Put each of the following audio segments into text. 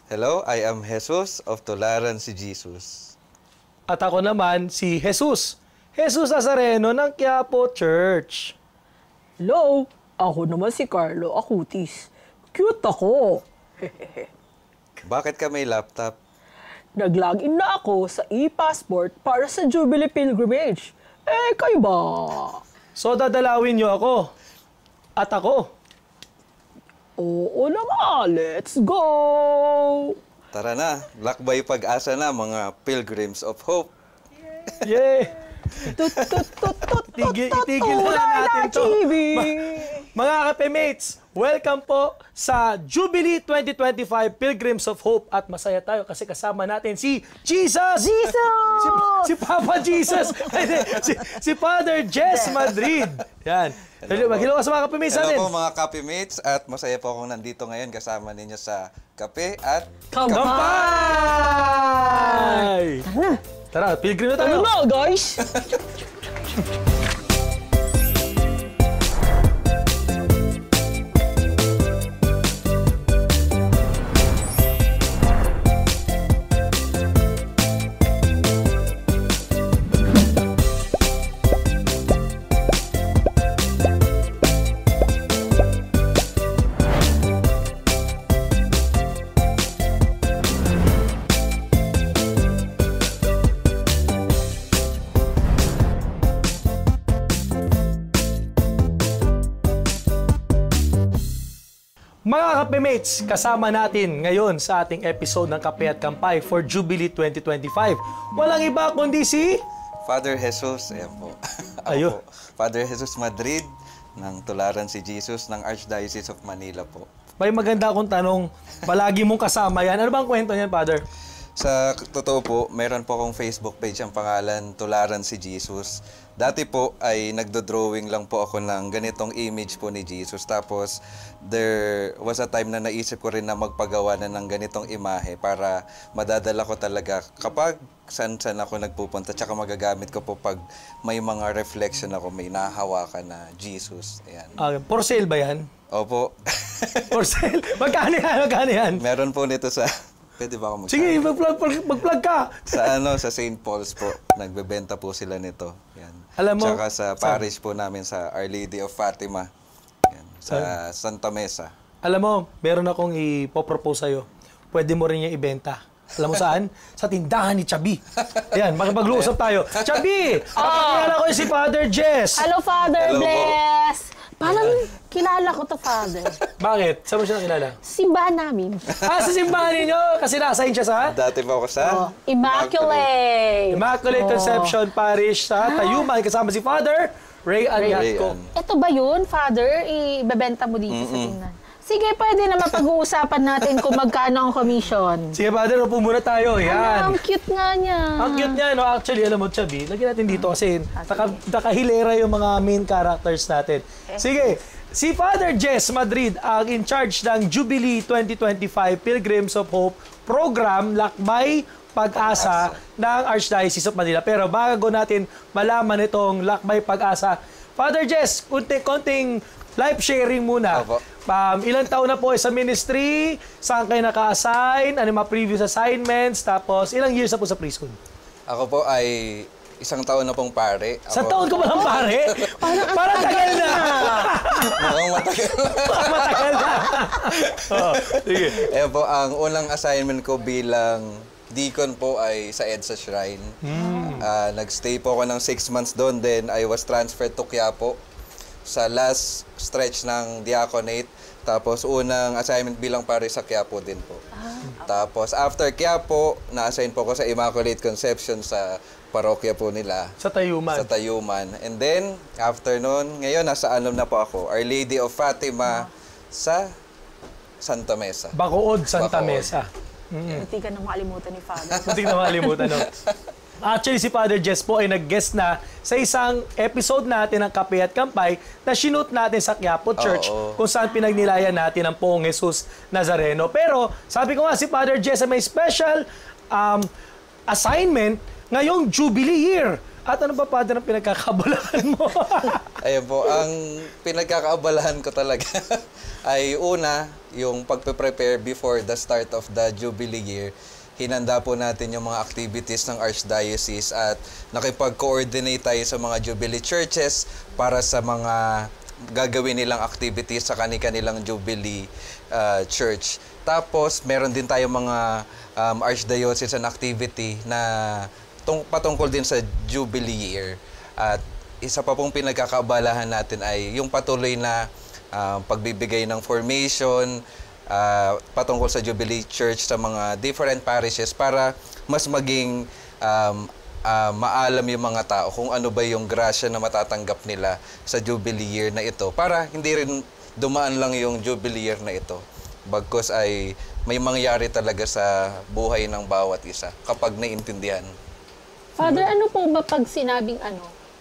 Hello, I am Jesus of Tularan si Jesus. At ako naman si Jesus. Jesus Nazareno ng Quiapo Church. Hello, ako naman si Carlo Acutis. Cute ako. Bakit ka may laptop? Nag-login na ako sa e-passport para sa Jubilee Pilgrimage. Kayo ba? So dadalawin niyo ako. At ako. Oo naman, let's go! Tara na, lakbay pag-asa na mga Pilgrims of Hope. Yay! Itigil na natin to. Mga kape-mates, welcome po sa Jubilee 2025 Pilgrims of Hope. At masaya tayo kasi kasama natin si Jesus! Si Papa Jesus! si Father Jess Madrid. Yan. Hello ka sa mga kape-mates natin. Hello po mga kape-mates at masaya po akong nandito ngayon kasama ninyo sa Kape at Kampay! Tara, pilgrim na tayo. Ano na, guys? Mga kape-mates, kasama natin ngayon sa ating episode ng Kape at Kampay for Jubilee 2025. Walang iba kundi si... Father Jesus, ayan po. Ayo. Father Jesus Madrid ng Tularan si Jesus ng Archdiocese of Manila po. May maganda akong tanong, palagi mong kasama yan. Ano bang kwento niyan, Father? Sa totoo po, meron po akong Facebook page ang pangalan Tularan si Jesus. Dati po ay nagdo-drawing lang po ako ng ganitong image po ni Jesus. Tapos there was a time na naisip ko rin na magpagawa na ng ganitong imahe para madadala ko talaga kapag saan-saan ako nagpupunta. Tsaka magagamit ko po pag may mga reflection ako, may nahahawakan na Jesus. Ayan. For sale ba yan? Opo. For sale? Magkano yan? Meron po nito sa... Pwede ba ako magsabi? Sige, mag-plug ka. Sa St. Paul's po, nagbebenta po sila nito. Yan. Alam mo, tsaka sa parish po namin sa Our Lady of Fatima. Yan. Sa Santa Mesa. Alam mo, meron akong ipopropose sa'yo. Pwede mo rin yung ibenta. Alam mo saan? Sa tindahan ni Chabi. Ayan, makipag-uusap tayo. Chabi! Kapag ko si Father Jess. Hello, Father Hello, Bless! Parang kilala ko to, Father. Bakit? Saan mo siya nakilala? Simbahan namin. Sa simbahan ninyo? Kasi nasa-assign siya sa? Dati po ako sa... Immaculate Conception Parish sa Tayuman. Kasama si Father Ray Anyatco. Ito ba yun, Father? Ibebenta mo dito sa tingnan. Sige, pwede na mapag-uusapan natin kung magkano ang commission. Sige, Father, upo muna tayo. Yan. Ang cute nga niya. Ang cute niya, no? Actually, alam mo, Chabi, lagyan natin dito kasi nakahilera yung mga main characters natin. Sige, si Father Jess Madrid ang in charge ng Jubilee 2025 Pilgrims of Hope program, Lakbay Pag-asa ng Archdiocese of Manila. Pero bago natin malaman itong Lakbay Pag-asa, Father Jess, konting life sharing muna. Ilang taon na po sa ministry? Saan kayo naka-assign? Ano yung mga previous assignments? Tapos, ilang years na po sa preschool? Ako po ay isang taon na pong pare. Sa taon ko ba lang pare? Parang tagal na! Mukhang matagal na. Matagal na! Sige. Po, ang unang assignment ko bilang deacon po ay sa EDSA Shrine. Nag-stay po ako ng 6 months doon. Then, I was transferred to Quiapo sa last stretch ng diaconate. Tapos unang assignment bilang pare sa Quiapo din po. Tapos after Quiapo, na-assign po ko sa Immaculate Conception sa parokya po nila. Sa Tayuman. Sa Tayuman. And then, after nun, ngayon nasa Anom na po ako. Our Lady of Fatima sa Santa Mesa. Bacood, Santa Mesa. Hindi ka na makalimutan ni Father. Hindi ka na makalimutan, no? Actually, si Father Jess po ay nag-guest na sa isang episode natin ng Kape at Kampay na shoot natin sa Quiapo Church kung saan pinagnilayan natin ang Poong Jesus Nazareno. Pero sabi ko nga, si Father Jess ay may special assignment ngayong Jubilee year. At ano ba, Father, ang pinagkakabalahan mo? Ayun po, ang pinagkakaabalahan ko talaga ay una, yung pagpe-prepare before the start of the Jubilee year. Hinanda po natin yung mga activities ng Archdiocese at nakipag-coordinate tayo sa mga Jubilee churches para sa mga gagawin nilang activities sa kanilang Jubilee church. Tapos, meron din tayo mga Archdiocesan activity na patungkol din sa Jubilee year. At isa pa pong pinagkakaabalahan natin ay yung patuloy na pagbibigay ng formation patungkol sa Jubilee Church sa mga different parishes para mas maging maalam yung mga tao kung ano ba yung grasya na matatanggap nila sa Jubilee year na ito para hindi rin dumaan lang yung Jubilee year na ito. Bagkus ay may mangyari talaga sa buhay ng bawat isa kapag naiintindihan. Father, ano po ba pag sinabing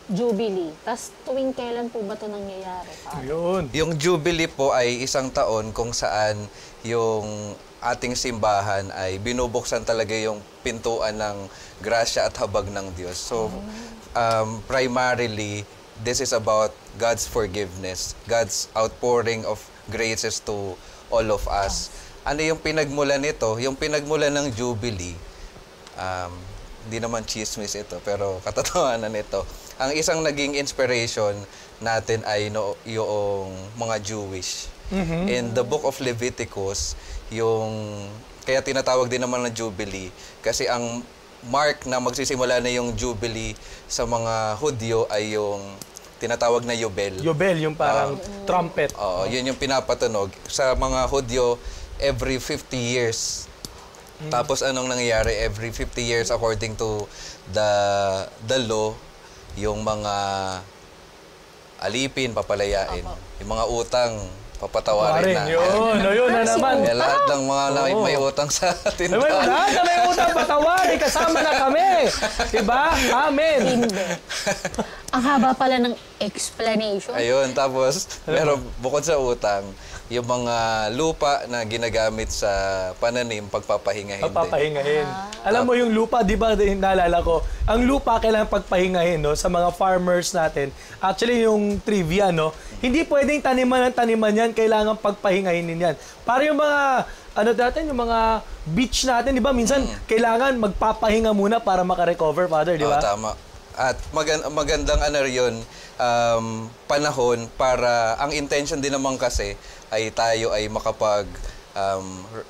Jubilee? Tas tuwing kailan po ba ito nangyayari? Yun. Yung Jubilee po ay isang taon kung saan yung ating simbahan ay binubuksan talaga yung pintuan ng grasya at habag ng Diyos. So, primarily, this is about God's forgiveness, God's outpouring of graces to all of us. Ano yung pinagmulan nito? Yung pinagmulan ng Jubilee, hindi naman chismis ito, pero katotohanan nito. Ang isang naging inspiration natin ay yung mga Jewish. In the book of Leviticus, kaya tinatawag din naman na Jubilee, kasi ang mark na magsisimula na yung Jubilee sa mga Hudyo ay yung tinatawag na Yobel. Yobel, yung parang trumpet. Oo, yun yung pinapatunog. Sa mga Hudyo, every 50 years. Tapos anong nangyayari? Every 50 years according to the law, yung mga alipin, papalayain. Yung mga utang, papatawarin na. Yun na naman. Kaya lahat ng mga may utang sa tindahan. Lahat na may utang patawarin, kasama na kami. Diba? Amen. Ang haba pala ng explanation. Ayun, tapos meron bukod sa utang, yung mga lupa na ginagamit sa pananim, pagpapahingahin din. Pagpapahingahin. Alam mo yung lupa, di ba, naalala ko, ang lupa kailangan pagpahingahin, no, sa mga farmers natin. Actually, yung trivia, no, hindi pwedeng taniman ng taniman yan, kailangan pagpahingahin din yan. Para yung mga, yung mga beach natin, di ba, minsan, kailangan magpapahinga muna para makarecover, Father, di ba? Tama. At magandang yun, panahon para, ang intention din naman kasi, ay tayo ay makapag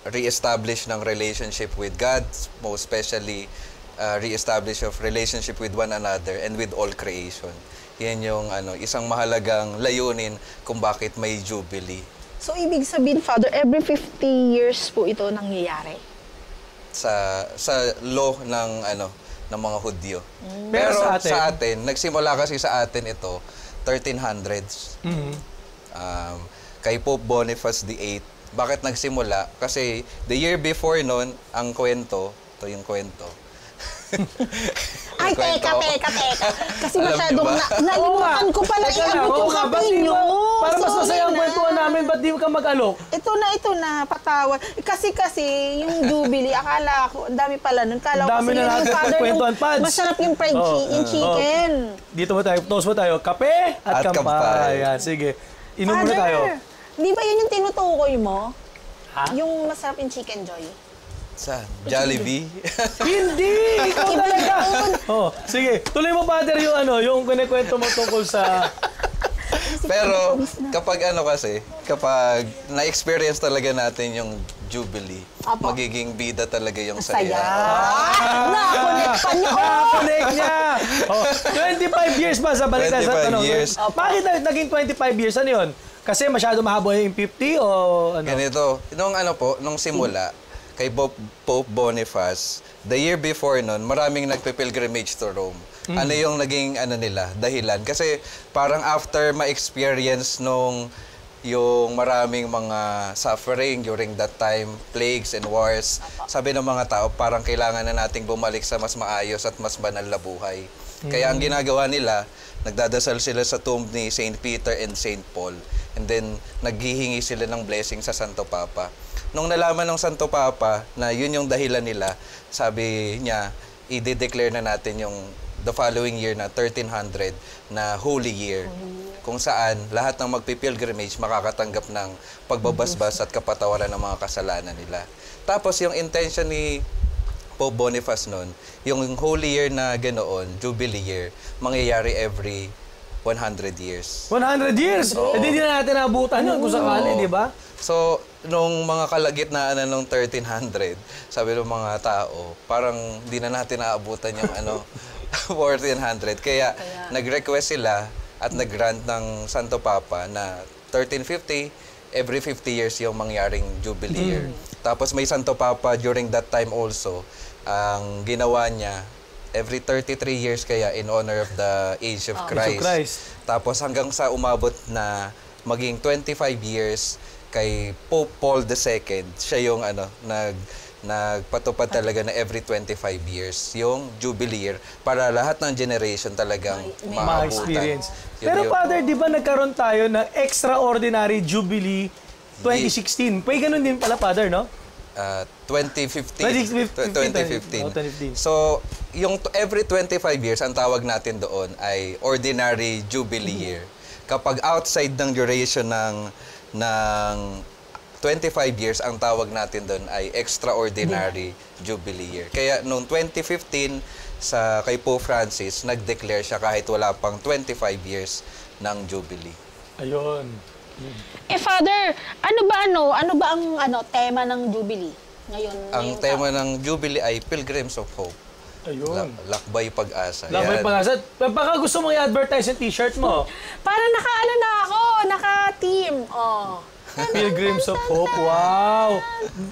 re-establish ng relationship with God, most especially re-establish of relationship with one another and with all creation. Yan yung isang mahalagang layunin kung bakit may Jubilee. So, ibig sabihin, Father, every 50 years po ito nangyayari? Sa law ng mga Hudyo. Pero sa atin, nagsimula kasi sa atin ito, 1300s. Kay Pope Boniface VIII. Bakit nagsimula? Kasi the year before noon, ang kwento, ito yung kwento. Ay, teka. Kasi masyadong nalimutan ko pala iabot yung kape nyo. Para mas masaya ang kwentuhan namin, ba't di ka mag-alok? Ito na, patawad. Kasi yung Jubilee, akala ko, ang dami pala nun. Kala ko Dami kasi na natin kwentuhan, Pads. masarap yung fried chicken. Dito mo tayo, toast mo tayo, kape at kampay. Yan, sige. Inom muna tayo. Di ba yun yung tinutukoy mo? Ha? Yung masarap yung Chicken Joy? Sa Jollibee. Hindi! Ikaw talaga! Sige, tuloy mo, Father, yung kinikwento mo tungkol sa... Pero kapag kapag na-experience talaga natin yung Jubilee, magiging bida talaga yung saya. Na-connect pa niyo! Na-connect niya! 25 years ba sa balik sa 25 years. Bakit naging 25 years? Ano yun? Kasi masyado mahaba yung 50 o ano? Ganito, nung simula, kay Pope Boniface, the year before nun, maraming nagpe-pilgrimage to Rome. Ano yung naging dahilan? Kasi parang after ma-experience yung maraming mga suffering during that time, plagues and wars, sabi ng mga tao, parang kailangan na nating bumalik sa mas maayos at mas banal na buhay. Kaya ang ginagawa nila, nagdadasal sila sa tomb ni St. Peter and St. Paul. And then, naghihingi sila ng blessing sa Santo Papa. Nung nalaman ng Santo Papa na yun yung dahilan nila, sabi niya, i-declare na natin yung the following year na 1300 na Holy Year. Kung saan lahat ng magpipilgrimage makakatanggap ng pagbabasbas at kapatawaran ng mga kasalanan nila. Tapos yung intention ni Pope Boniface noon, yung Holy Year na ganoon, Jubilee Year, mangyayari every 100 years. 100 years? Hindi na natin naabutan yun kung sakali, di ba? So, nung mga kalagitnaan na nung 1300, sabi ng mga tao, parang hindi na natin naabutan yung 1400. Kaya nag-request sila at nag-grant ng Santo Papa na 1350, every 50 years yung mangyaring Jubilee Year. Tapos may Santo Papa during that time also, ang ginawa niya, every 33 years kaya in honor of the age of Christ. Tapos hanggang sa umabot na maging 25 years kay Pope Paul II, siya yung nagpatupad talaga na every 25 years yung Jubilee Year para lahat ng generation talagang maabutan. Ma-experience. Pero Father, di ba nagkaroon tayo ng extraordinary Jubilee 2016? Pwede ganun din pala, Father, no? 2015. 2015. So, yung every 25 years, ang tawag natin doon ay Ordinary Jubilee Year. Kapag outside ng duration ng 25 years, ang tawag natin doon ay Extraordinary Jubilee Year. Kaya noong 2015, kay Pope Francis, nag-declare siya kahit wala pang 25 years ng Jubilee. Ayun. Father, ano ba ang tema ng Jubilee ngayon? Ang tema ng Jubilee ay Pilgrims of Hope. Ayun. Lakbay pag-asa. Lakbay pag-asa. Baka gusto mong i-advertise yung t-shirt mo. Parang naka-team. Oh. Pilgrims of Hope. Wow.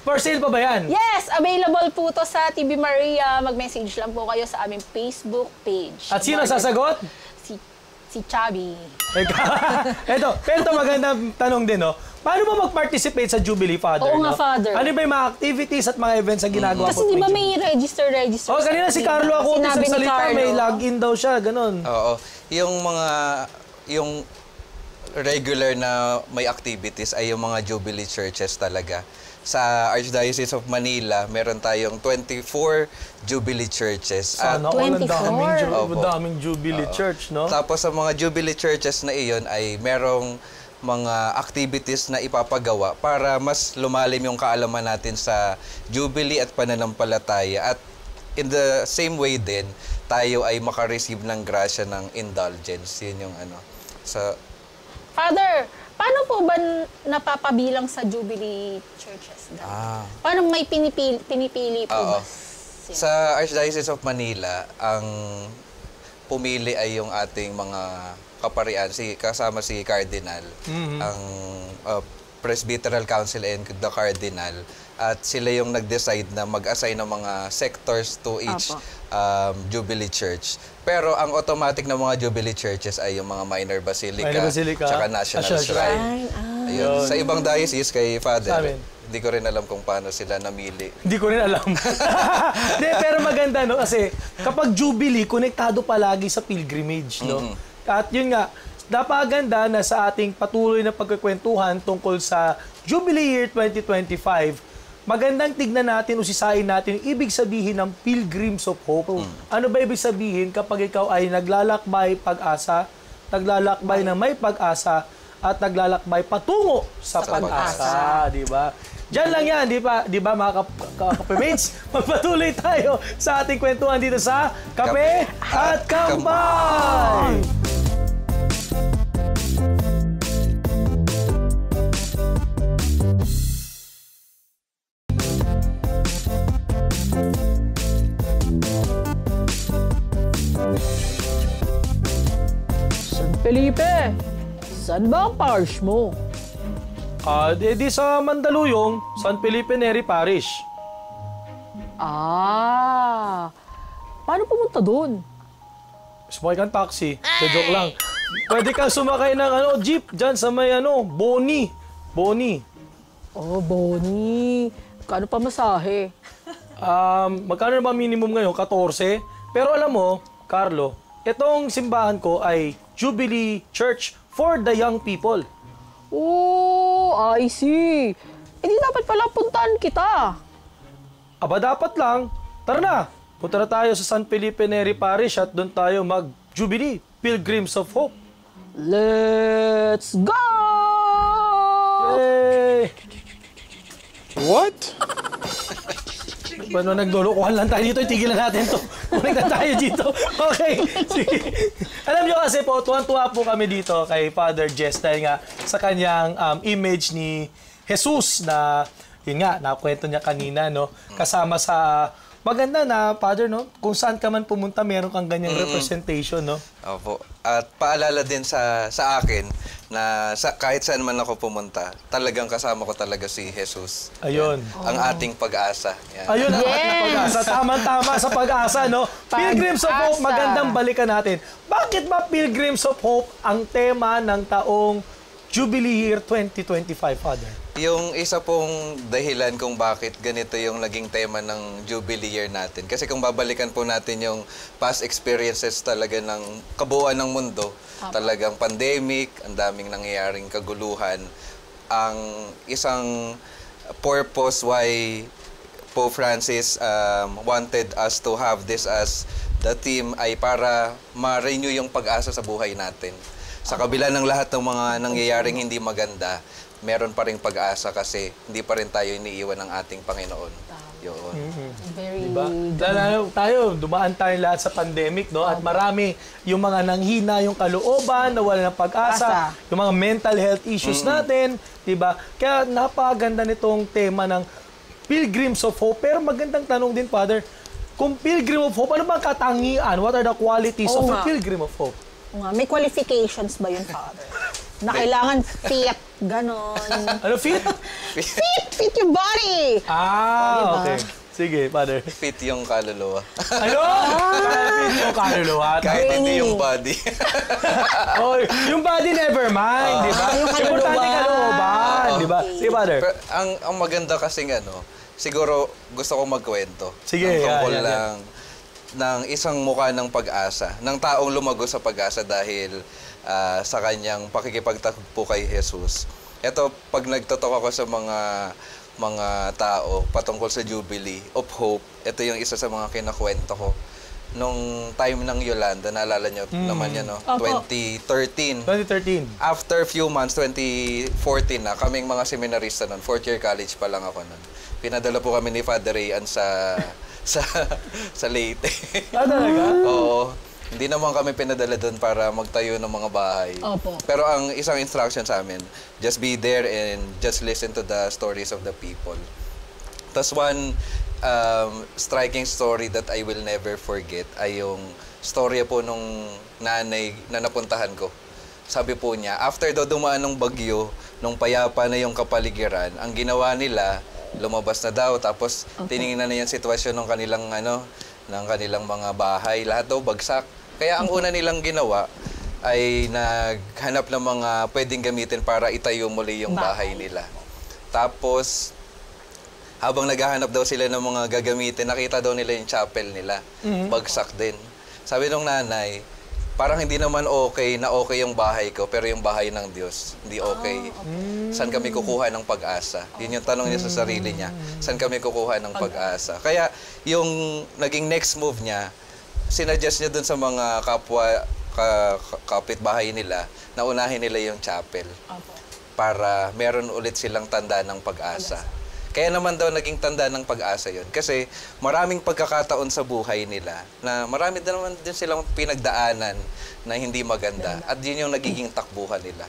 For sale pa ba yan? Yes, available po to sa TV Maria. Mag-message lang po kayo sa aming Facebook page. At sino sasagot? Si Chubby. Pero magandang tanong din, no? Paano ba mag-participate sa Jubilee, Father? Oo nga, Father. Ano ba yung mga activities at mga events na ginagawa po? Kasi di ba may register? Kanina si Carlo ako sa salita, may login daw siya, ganun. Oo. Yung regular na may activities ay yung mga Jubilee churches talaga. Sa Archdiocese of Manila, meron tayong 24 Jubilee churches. Sana all ang daming Jubilee church, no? Tapos sa mga Jubilee churches na iyon ay merong mga activities na ipapagawa para mas lumalim yung kaalaman natin sa Jubilee at pananampalataya. At in the same way din, tayo ay makareceive ng grasya ng indulgence. Yun yung Father, paano po ba napapabilang sa Jubilee churches? Paano may pinipili po ba? Sa Archdiocese of Manila, ang pumili ay yung ating mga kaparian, kasama si Cardinal, ang Presbyteral Council and the Cardinal, at sila yung nag-decide na mag-assign ng mga sectors to each Jubilee Church. Pero ang automatic na mga Jubilee churches ay yung mga minor basilica, tsaka national shrine. Ayun. Sa ibang diocese, kay Father, hindi ko rin alam kung paano sila namili. Hindi ko rin alam. Pero maganda, no? Kasi kapag Jubilee, konektado palagi sa pilgrimage, no? At yun nga, napaganda na sa ating patuloy na pagkukwentuhan tungkol sa Jubilee Year 2025, magandang tignan natin, usisain natin yung ibig sabihin ng Pilgrims of Hope. Ano ba ibig sabihin kapag ikaw ay naglalakbay pag-asa, naglalakbay na may pag-asa, at naglalakbay patungo sa pag-asa, di ba? Diyan lang yan, di ba mga kape-mates? Magpatuloy tayo sa ating kwentuhan dito sa Kape at Kambay! Felipe, saan ba ang parish mo? Di sa Mandaluyong, San Felipe Neri Parish. Paano pumunta doon? Sumakay kang taxi. Joke lang. Pwede kang sumakay ng jeep dyan sa may Boni. Oh, Boni. Kano pa masahe? Magkano na ba minimum ngayon? 14. Pero alam mo, Carlo, itong simbahan ko ay Jubilee Church for the Young People. Oh, I see. Hindi dapat pala puntaan kita. Aba, dapat lang. Tara na. Punta na tayo sa San Felipe Neri Parish at doon tayo mag-Jubilee, Pilgrims of Hope. Let's go! Yay! What? Paano naglulukuhan lang tayo dito, itigil na natin to. Kunin na tayo dito. Okay, sige. Alam nyo kasi po, tuwan-tuwa po kami dito kay Father Jess dahil nga sa kanyang image ni Jesus na, yun nga, nakwento niya kanina, no? Kasama sa maganda na, Father, no? Kung saan ka man pumunta, meron kang ganyang representation, no? Opo. At paalala din sa akin na kahit saan man ako pumunta, talagang kasama ko talaga si Jesus. Ayun. Ang ating pag-asa. Yan. Ayun ang ating pag-asa. Tama-tama sa pag-asa, no? Pilgrims of Hope, Pag-asa. magandang balikan natin. Bakit ba Pilgrims of Hope ang tema ng taong Jubilee Year 2025, Father? Yung isa pong dahilan kung bakit ganito yung naging tema ng Jubilee Year natin. Kasi kung babalikan po natin yung past experiences talaga ng kabuuan ng mundo, talagang pandemic, ang daming nangyayaring kaguluhan. Ang isang purpose why Pope Francis wanted us to have this as the theme ay para ma-renew yung pag-asa sa buhay natin. Sa kabila ng lahat ng mga nangyayaring hindi maganda, meron pa rin pag-asa kasi hindi pa rin tayo iniiwan ng ating Panginoon. Yun. Very Diba? Lalo tayo, dumaan tayo lahat sa pandemic, no? At marami yung mga nanghina yung kalooban, nawala ng pag-asa, yung mga mental health issues natin, diba? Kaya napakaganda nitong tema ng Pilgrims of Hope. Pero magandang tanong din, Father, kung Pilgrim of Hope, ano ba ang katangian? What are the qualities of a Pilgrim of Hope? May qualifications ba yun, Father? Na kailangan fit, ganon. Ano, fit? Fit yung body! Ah, okay. Sige, Father. Fit yung kaluluwa. Ano? Fit yung kaluluwa. Kahit hindi yung body. Oh, yung body never mind, di ba? Yung kaluluwa. Importante kalooban, di ba? Sige, Father. Pero ang maganda kasing siguro gusto kong magkwento. Sige, Ang tungkol yan. lang ng isang mukha ng pag-asa, ng taong lumago sa pag-asa dahil sa kanyang pakikipagtagpo kay Jesus. Ito, pag nagtotok ako sa mga tao patungkol sa Jubilee of Hope, ito yung isa sa mga kinakwento ko. Nung time ng Yolanda, naalala nyo naman yan, no? 2013. 2013. After few months, 2014 na, kaming mga seminarista nun, 4th year college pa lang ako nun. Pinadala po kami ni Father Rayan sa Leyte. Ah, talaga? Oo. Hindi naman kami pinadala doon para magtayo ng mga bahay. Opo. Pero ang isang instruction sa amin, just be there and just listen to the stories of the people. Tapos one striking story that I will never forget ay yung storya po nung nanay na napuntahan ko. Sabi po niya, after daw dumaan ng bagyo, nung payapa na yung kapaligiran, ang ginawa nila, lumabas na daw, tapos tiningnan na yung sitwasyon ng kanilang ng kanilang mga bahay, lahat daw bagsak. Kaya ang una nilang ginawa ay naghanap ng mga pwedeng gamitin para itayo muli yung bahay nila. Tapos habang naghahanap daw sila ng mga gagamitin, nakita daw nila yung chapel nila. Bagsak din. Sabi nung nanay, parang hindi naman okay na okay yung bahay ko, pero yung bahay ng Diyos, hindi okay. Saan kami kukuha ng pag-asa? Yun yung tanong niya sa sarili niya. Saan kami kukuha ng pag-asa? Kaya yung naging next move niya, sinuggest niya dun sa mga kapitbahay nila na unahin nila yung chapel para meron ulit silang tanda ng pag-asa. Kaya naman daw naging tanda ng pag-asa yun. Kasi maraming pagkakataon sa buhay nila na marami din naman din silang pinagdaanan na hindi maganda. At yun yung nagiging takbuhan nila.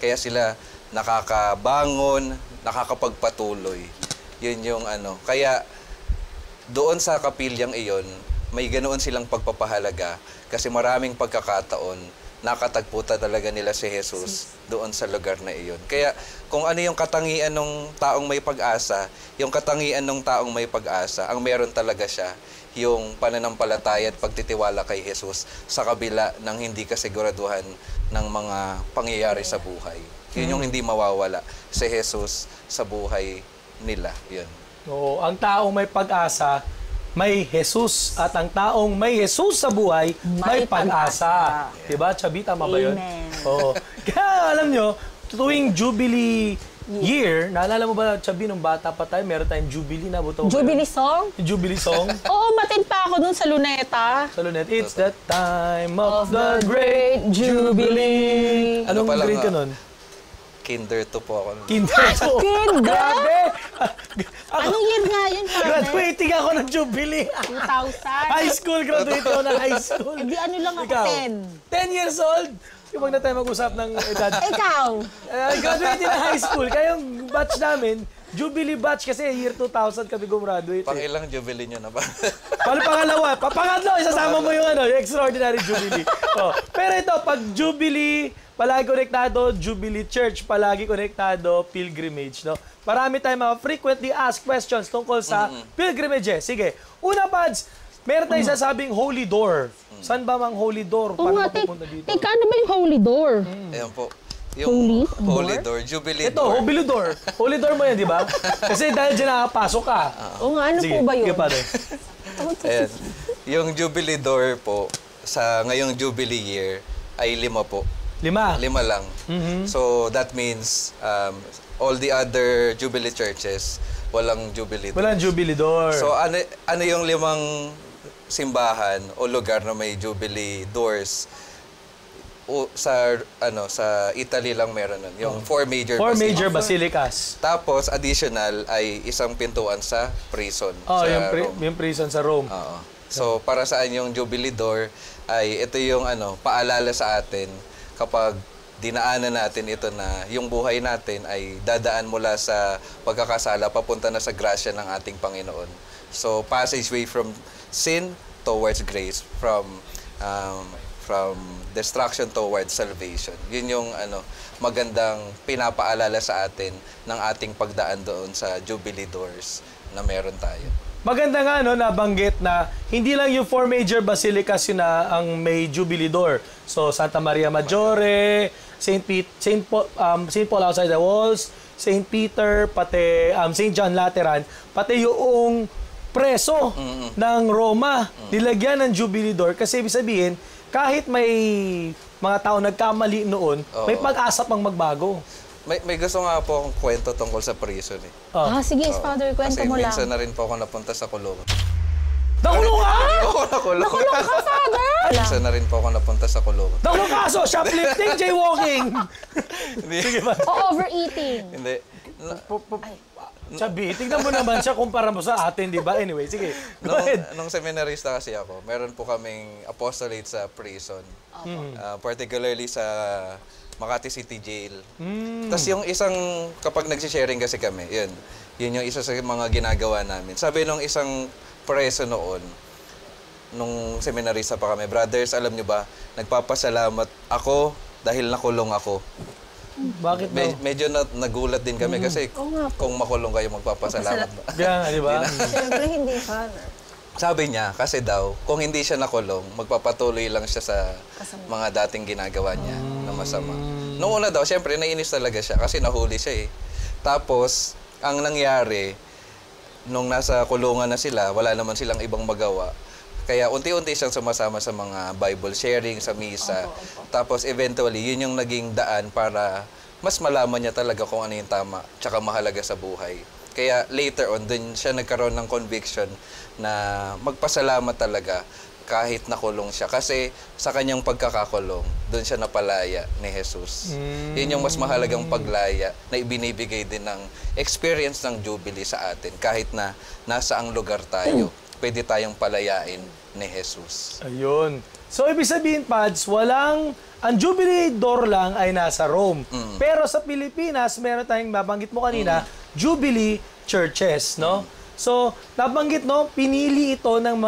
Kaya sila nakakabangon, nakakapagpatuloy. Yun yung Kaya doon sa kapilyang iyon, may ganoon silang pagpapahalaga kasi maraming pagkakataon nakatagpo talaga nila si Jesus doon sa lugar na iyon. Kaya kung ano yung katangian ng taong may pag-asa, yung katangian ng taong may pag-asa, ang meron talaga siya, yung pananampalataya at pagtitiwala kay Jesus sa kabila ng hindi kasiguraduhan ng mga pangyayari sa buhay. Yun yung hindi mawawala si Jesus sa buhay nila. Yun. Oo, ang taong may pag-asa, may Jesus. At ang taong may Jesus sa buhay, may pag-asa. Diba, Chabi? Tama ba yun? Amen. Oo. Kaya alam nyo, tuwing Jubilee year, naalala mo ba, Chabi, nung bata pa tayo, meron tayong Jubilee na buto. Jubilee song? Jubilee song. Oo, matin pa ako dun sa Luneta. Sa Lunet, it's the time of the great Jubilee. Anong Ano pa lang, grade ka nun? Kinder 2 po ako. Kinder to. Kinder? Grabe! Anong year nga yun, Father? Graduating ako ng Jubilee. 2000. High school, graduate ako ng high school. Hindi, ano lang ako, Ikaw? 10. 10 years old? Yung wag na tayo mag-usap ng edad. Ikaw? Graduate na high school. Kayong batch namin, Jubilee batch kasi year 2000 kami gumraduate. Pang ilang Jubilee nyo na ba? Pangalawa. Pangatlo, isasama mo yung yung extraordinary Jubilee. Oh. Pero ito, pag Jubilee, palagi konektado, Jubilee Church, palagi konektado, pilgrimage. No? Marami tayong mga frequently asked questions tungkol sa pilgrimage. Sige, una, Pads, meron tayong sasabing holy door. Saan ba mang holy door? Oo nga, mapupunta dito? teka, ano ba yung holy door? Ayan po. Yung Holy Door, Jubilee Ito, Door. holy door. Holy door mo yan, di ba? Kasi dahil dyan nakapasok ka. Oo nga, ano Sige, po ba yun? sige, Father. Ayan. Yung Jubilee Door po, sa ngayong Jubilee year, ay 5 po. 5. 5 lang. So, that means all the other Jubilee churches, walang Jubilee Door. Walang Jubilee door. So, ano yung 5 simbahan o lugar na may Jubilee doors? Sa Italy lang meron nun. Yung 4 major Four basilicas. major basilicas. Tapos, additional ay isang pintuan sa prison. Oh, sa yung, Rome. yung prison sa Rome. Oo. So, para saan yung Jubilee Door ay ito yung paalala sa atin kapag dinaanan natin ito na yung buhay natin ay dadaan mula sa pagkakasala papunta na sa grasya ng ating Panginoon. So, passageway from sin towards grace, from destruction towards salvation. Yun yung magandang pinapaalala sa atin ng ating pagdaan doon sa Jubilee Doors na meron tayo. Maganda nga nabanggit na hindi lang yung 4 major basilicas yun na ang may Jubilee door. So Santa Maria Maggiore, St. Paul outside the walls, St. Peter, pati St. John Lateran, pati yung preso ng Roma, nilagyan ng Jubilee door kasi ibig sabihin kahit may mga tao nagkamali noon, may pag-asa pang magbago. May gusto nga po akong kwento tungkol sa prison eh. Sige, Father, kwento Kasi mo lang. minsan na rin po ako napunta sa kulungan. Nakulong ka! Oo, nakulong. Nakulong ka, Father! Minsan na rin po ako napunta sa kulungan. Nakulong kaso, shoplifting, jaywalking! Sige ba? O overeating. Hindi. Sabi, tingnan mo naman siya kumpara mo sa atin, di ba? Anyway, sige. Go ahead. Nung seminarista kasi ako, meron po kaming apostolate sa prison. Particularly sa Makati City Jail. Tapos yung isang, kapag nagsisharing kasi kami, yun yung isa sa mga ginagawa namin. Sabi nung isang preso noon, nung seminarista pa kami, brothers, alam nyo ba, nagpapasalamat ako dahil nakulong ako. Bakit daw? Medyo nagulat din kami kasi kung makulong kayo, magpapasalamat ba? Kaya nga, di ba? Siyempre, hindi, Father. Sabi niya, kasi daw, kung hindi siya nakulong, magpapatuloy lang siya sa mga dating ginagawa niya na masama. Noong una daw, syempre, nainis talaga siya kasi nahuli siya eh. Tapos, ang nangyari, nung nasa kulungan na sila, wala naman silang ibang magawa. Kaya unti-unti siyang sumasama sa mga Bible sharing, sa misa. Tapos eventually, yun yung naging daan para mas malaman niya talaga kung ano yung tama tsaka mahalaga sa buhay. Kaya later on, dun siya nagkaroon ng conviction na magpasalamat talaga kahit nakulong siya. Kasi sa kanyang pagkakakulong, dun siya napalaya ni Jesus. Yun yung mas mahalagang paglaya na ibinibigay din ng experience ng Jubilee sa atin. Kahit na nasa ang lugar tayo, pwede tayong palayain ni Jesus. Ayun. So, ibig sabihin, Pads, ang Jubilee door lang ay nasa Rome. Pero sa Pilipinas, meron tayong babanggit mo kanina, Jubilee churches, no? So, nabanggit, pinili ito ng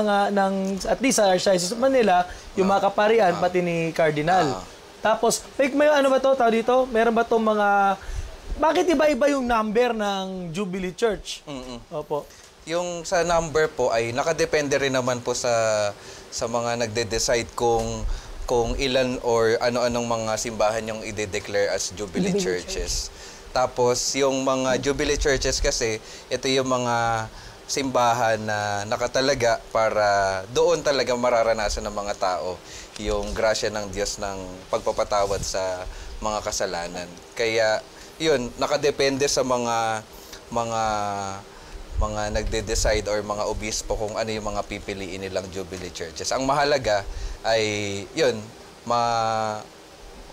at least sa Archdiocese of Manila, yung mga kaparian, pati ni Cardinal. Tapos, may ano ba to, tao dito? Meron ba itong bakit iba-iba yung number ng Jubilee Church? Opo. Yung sa number po ay nakadepende rin naman po sa mga nagde-decide kung ilan or ano-anong mga simbahan yung ide-declare as Jubilee churches. Tapos yung mga Jubilee churches kasi ito yung mga simbahan na nakatalaga para doon talaga mararanasan ng mga tao yung grasya ng Diyos ng pagpapatawad sa mga kasalanan. Kaya yun, nakadepende sa mga nagde-decide or mga obispo kung ano yung mga pipiliin nilang Jubilee churches. Ang mahalaga ay yun,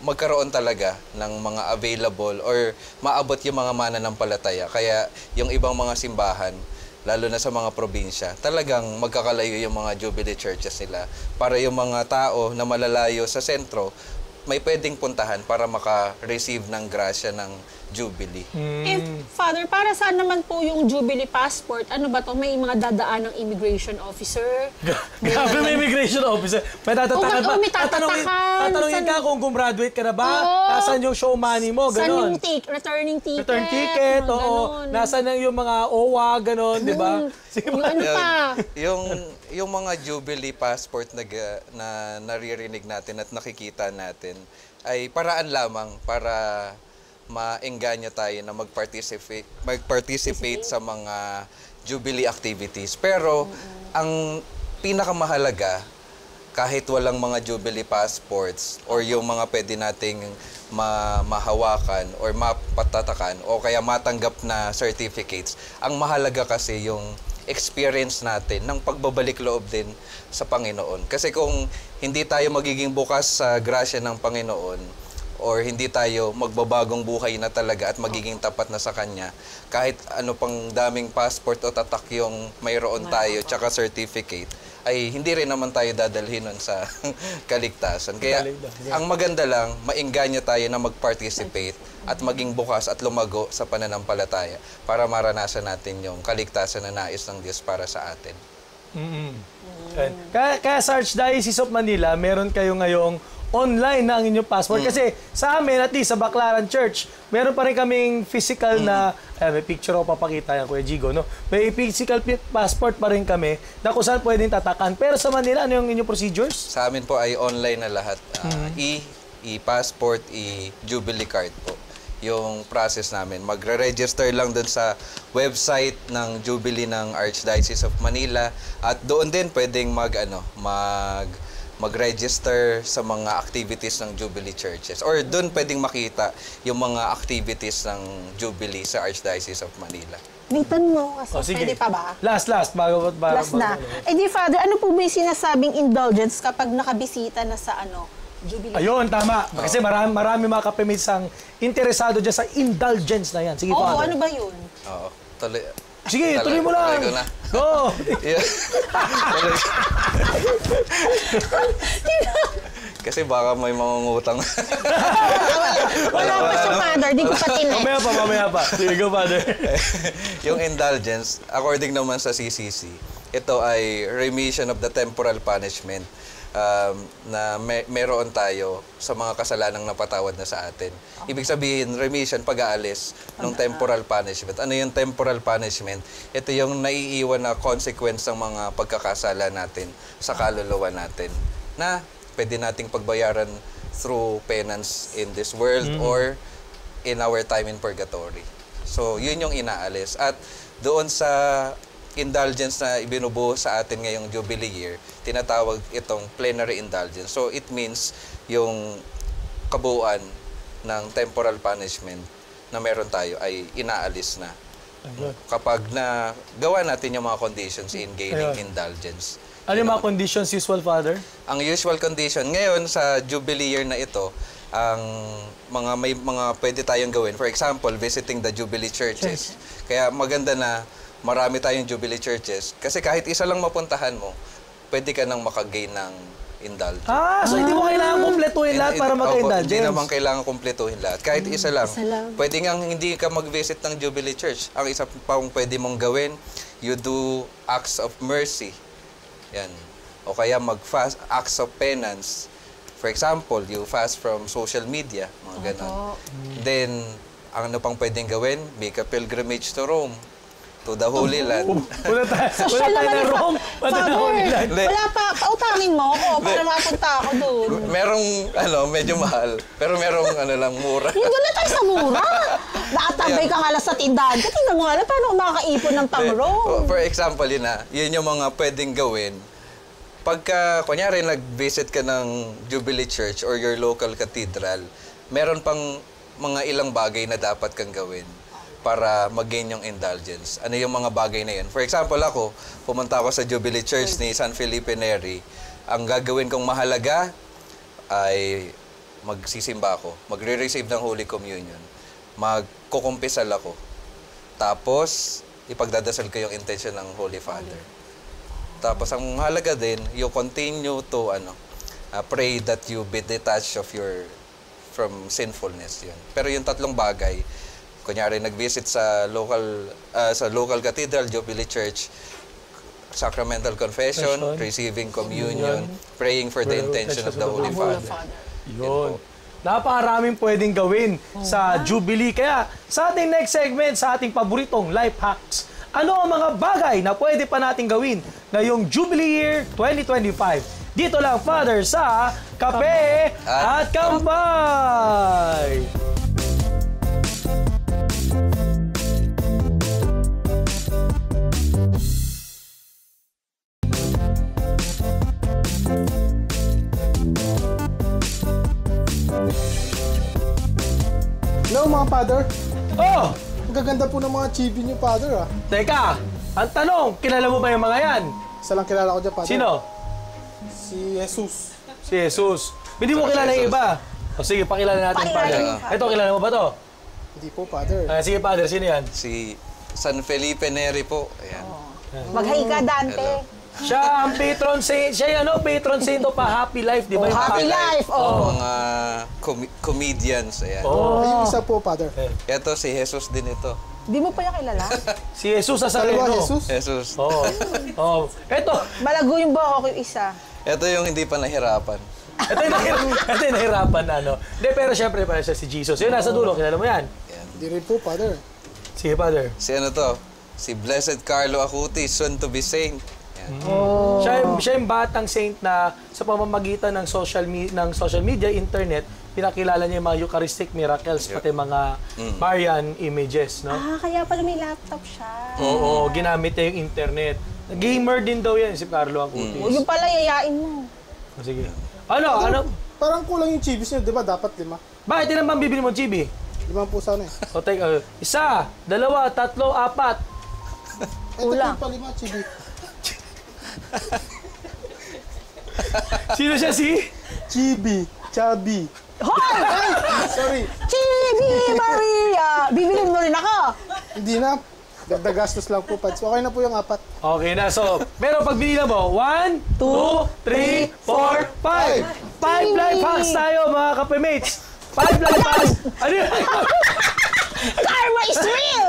magkaroon talaga ng mga available or maabot yung mga mananampalataya. Kaya yung ibang mga simbahan, lalo na sa mga probinsya, talagang magkakalayo yung mga Jubilee churches nila para yung mga tao na malalayo sa sentro, may pwedeng puntahan para maka-receive ng grasya ng Jubilee. Father, para saan naman po yung Jubilee passport? Ano ba to? May mga dadaan ng immigration officer? Grabe, may immigration officer. May tatatakan pa. may tatatakan. Tatanungin ka kung gumraduate ka na ba? Oo. Nasaan yung show money mo? Saan Ganon. yung returning ticket? Return ticket, mga oo. ganon. Nasaan na yung mga OWA, ganon, di ba? Sige Yung ba? ano pa? Yung mga Jubilee passport na naririnig natin at nakikita natin ay paraan lamang para maengganyo tayo na mag-participate sa mga Jubilee activities. Pero ang pinakamahalaga, kahit walang mga Jubilee passports or yung mga pwede nating mahawakan or mapatatakan o kaya matanggap na certificates, ang mahalaga kasi yung experience natin ng pagbabalik loob din sa Panginoon. Kasi kung hindi tayo magiging bukas sa grasya ng Panginoon, or hindi tayo magbabagong buhay na talaga at magiging tapat na sa Kanya, kahit ano pang daming passport o tatak yung mayroon tayo, tsaka certificate, ay hindi rin naman tayo dadalhin nun sa kaligtasan. Kaya ang maganda lang, maengganyo tayo na mag-participate at maging bukas at lumago sa pananampalataya para maranasan natin yung kaligtasan na nais ng Diyos para sa atin. Kaya sa Archdiocese of Manila, meron kayo ngayong online na ang inyong passport. Kasi sa amin, at least sa Baclaran Church, meron pa rin kaming physical na, may picture ako papakita yan, Kuya Jigo, no? May physical passport pa rin kami na kung saan pwedeng tatakan. Pero sa Manila, ano yung inyong procedures? Sa amin po ay online na lahat. E-passport, e-Jubilee card po. Yung process namin. Magre-register lang dun sa website ng Jubilee ng Archdiocese of Manila. At doon din pwedeng mag-register sa mga activities ng Jubilee churches. Or doon pwedeng makita yung mga activities ng Jubilee sa Archdiocese of Manila. May tanong mo kasi, sige. pwede pa ba? Last. Last na. Eh di, Father, ano po ba yung sinasabing indulgence kapag nakabisita na sa Jubilee? Ayun, tama. Kasi marami mga kapimids ang interesado dyan sa indulgence na yan. Sige, Oo, Father. ano ba yun? Oo. Tuloy. Sige, tuloy mo lang. Tuloy ko na. Go! Kasi baka may mangungutang. Wala pa siya, Father. Di ko pa tinet. Mamaya pa. Sige, go, Father. Yung indulgence, according naman sa CCC, ito ay remission of the temporal punishment na meron tayo sa mga kasalanang napatawad na sa atin. Ibig sabihin, remission, pag-aalis ng temporal punishment. Ano yung temporal punishment? Ito yung naiiwan na consequence ng mga pagkakasala natin sa kaluluwa natin na pwede nating pagbayaran through penance in this world or in our time in purgatory. So, yun yung inaalis. At doon sa indulgence na ibinubuo sa atin ngayong Jubilee year, tinatawag itong plenary indulgence. So, it means yung kabuuan ng temporal punishment na meron tayo ay inaalis na. Kapag na gawa natin yung mga conditions in gaining indulgence. Ano yung mga conditions usual, Father? Ang usual condition, ngayon sa Jubilee year na ito, ang may mga pwede tayong gawin. For example, visiting the Jubilee churches. Kaya maganda na marami tayong Jubilee churches. Kasi kahit isa lang mapuntahan mo, pwede ka nang makagain ng indulgence. So hindi mo kailangan kumpletuhin lahat para magka-indulgence? Hindi naman kailangan kumpletuhin lahat. Kahit isa lang. Pwede nga hindi ka mag-visit ng Jubilee Church. Ang isa pang pwede mong gawin, you do acts of mercy. Yan. O kaya mag-fast, acts of penance. For example, you fast from social media, mga ganon. Then, ano pang pwedeng gawin? Make a pilgrimage to Rome, to the Holy Land. Wala tayo na Rome. Father, wala pa. Pautangin mo ako para mapunta ako doon. Merong, medyo mahal. Pero merong, lang, mura. Yung doon na tayo sa mura. Nakatambay ka nga lang sa tindahan. Tingnan mo nga lang, paano ako makakaipon ng pang-Rome? For example, yun yung mga pwedeng gawin. Pagka, kunyari, nag-visit ka ng Jubilee Church or your local cathedral, meron pang mga ilang bagay na dapat kang gawin para mag-gain yung indulgence. Ano yung mga bagay na yun? For example, ako, pumunta ako sa Jubilee Church ni San Felipe Neri. Ang gagawin kong mahalaga ay magsisimba ako, magre-receive ng Holy Communion, magkukumpisal ako, tapos ipagdadasal ko yung intention ng Holy Father. Tapos ang mahalaga din, you continue to pray that you be detached from sinfulness. Yun. Pero yung tatlong bagay, kunyari nag-visit sa local cathedral, Jubilee Church, sacramental confession, receiving communion, praying for the intention of the Holy Father. Yun. Napakaraming pwedeng gawin sa Jubilee. Kaya sa ating next segment, sa ating paboritong life hacks, ano ang mga bagay na pwede pa natin gawin ngayong Jubilee Year 2025? Dito lang, Father, sa Kape at Kampay! Hello mga father. Oh! Ang gaganda po ng mga chibi niyo, father ah. Teka, ang tanong, kilala mo ba yung mga yan? Isa lang kilala ko dyan, father. Sino? Si Jesus. Si Jesus. Hindi mo kilala yung iba. O sige, pakilala natin, Father. Ito, kilala mo ba to? Hindi po, father. Sige, Father, sino yan? Si San Felipe Neri po. Ayan. Mag-hi ka, Dante. Siya ang patron saint. Siya yung patron saint of a happy life, di ba? Yung Happy life, Mga comedians. Ayan. Ay, yung isa po, father. Ito, si Jesus din ito. Di mo pa yung kilala? Si Jesus sa Dalawa, sareno. Jesus. Jesus. Oo. Oh. Ito. Malago yung buhok ko yung isa. Ito yung hindi pa nahirapan. Ito yung nahirapan na, no? Hindi, pero syempre pala siya si Jesus. Yun, nasa dulo. Kilala mo yan? Hindi rin po, father. Sige, Father. Si ano to? Si Blessed Carlo Acutis, soon to be saint. Ayan. Siya yung batang saint na sa pamamagitan ng social media, internet, pinakilala niya yung mga Eucharistic miracles, pati mga Marian images, no? Kaya pala may laptop siya. Oo, ginamit niya yung internet. Gamer din daw yan, si Carlo Acutis. Yung pala, yayain mo. Sige. Ano? Parang kulang yung chibis niyo, di ba? Dapat 5. Bakit yun ang bibili mo, Chibi? 5 po sana eh. O, take, 1, 2, 3, 4. Kulang. Ito po yung 5, chibi. Sino siya, si? Chibi. Chubby. Hoy! Sorry. Chibi Maria! Bibilin mo rin ako. Hindi na. Dagdag gastos lang po, Pads. Okay na po yung 4. Okay na, so, pero pag binila mo, 1, 2, 3, 4, 5. 5 life hacks tayo, mga kape-mates. 5 life hacks. Ano yun? Karma is real!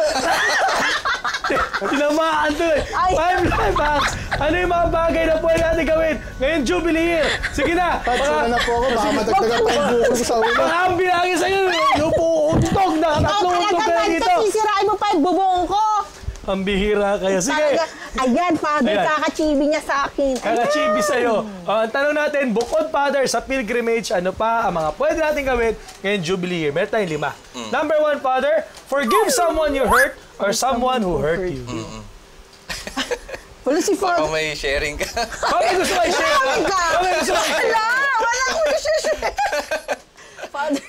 Tinamaan to eh. 5 life hacks. Ano yung mga bagay na pwede natin gawin ngayong Jubilee Year? Sige na. Pads, wala na po ako. Baka madagdagan pa yung buko ko sa ulo. Baka ang bilangin sa'yo. Yung po, untog na. Tatlong untog kayo dito. Sisirain mo pa yung bubong ko. Ang bihira kayo. Sige. Ayan, father, Ayan. kakachibi niya sa akin. Kakachibi sa'yo. Ang tanong natin, bukod, Father, sa pilgrimage, ano pa ang mga pwede natin gawin ngayong Jubilee Year? Meron tayong 5. Number 1, Father, forgive someone you hurt or someone who hurt you. Wala si Baka father. may sharing ka. Bakit gusto mo i-share? Marami ka. Bakit gusto mo i-share? Wala ko i-share. Father.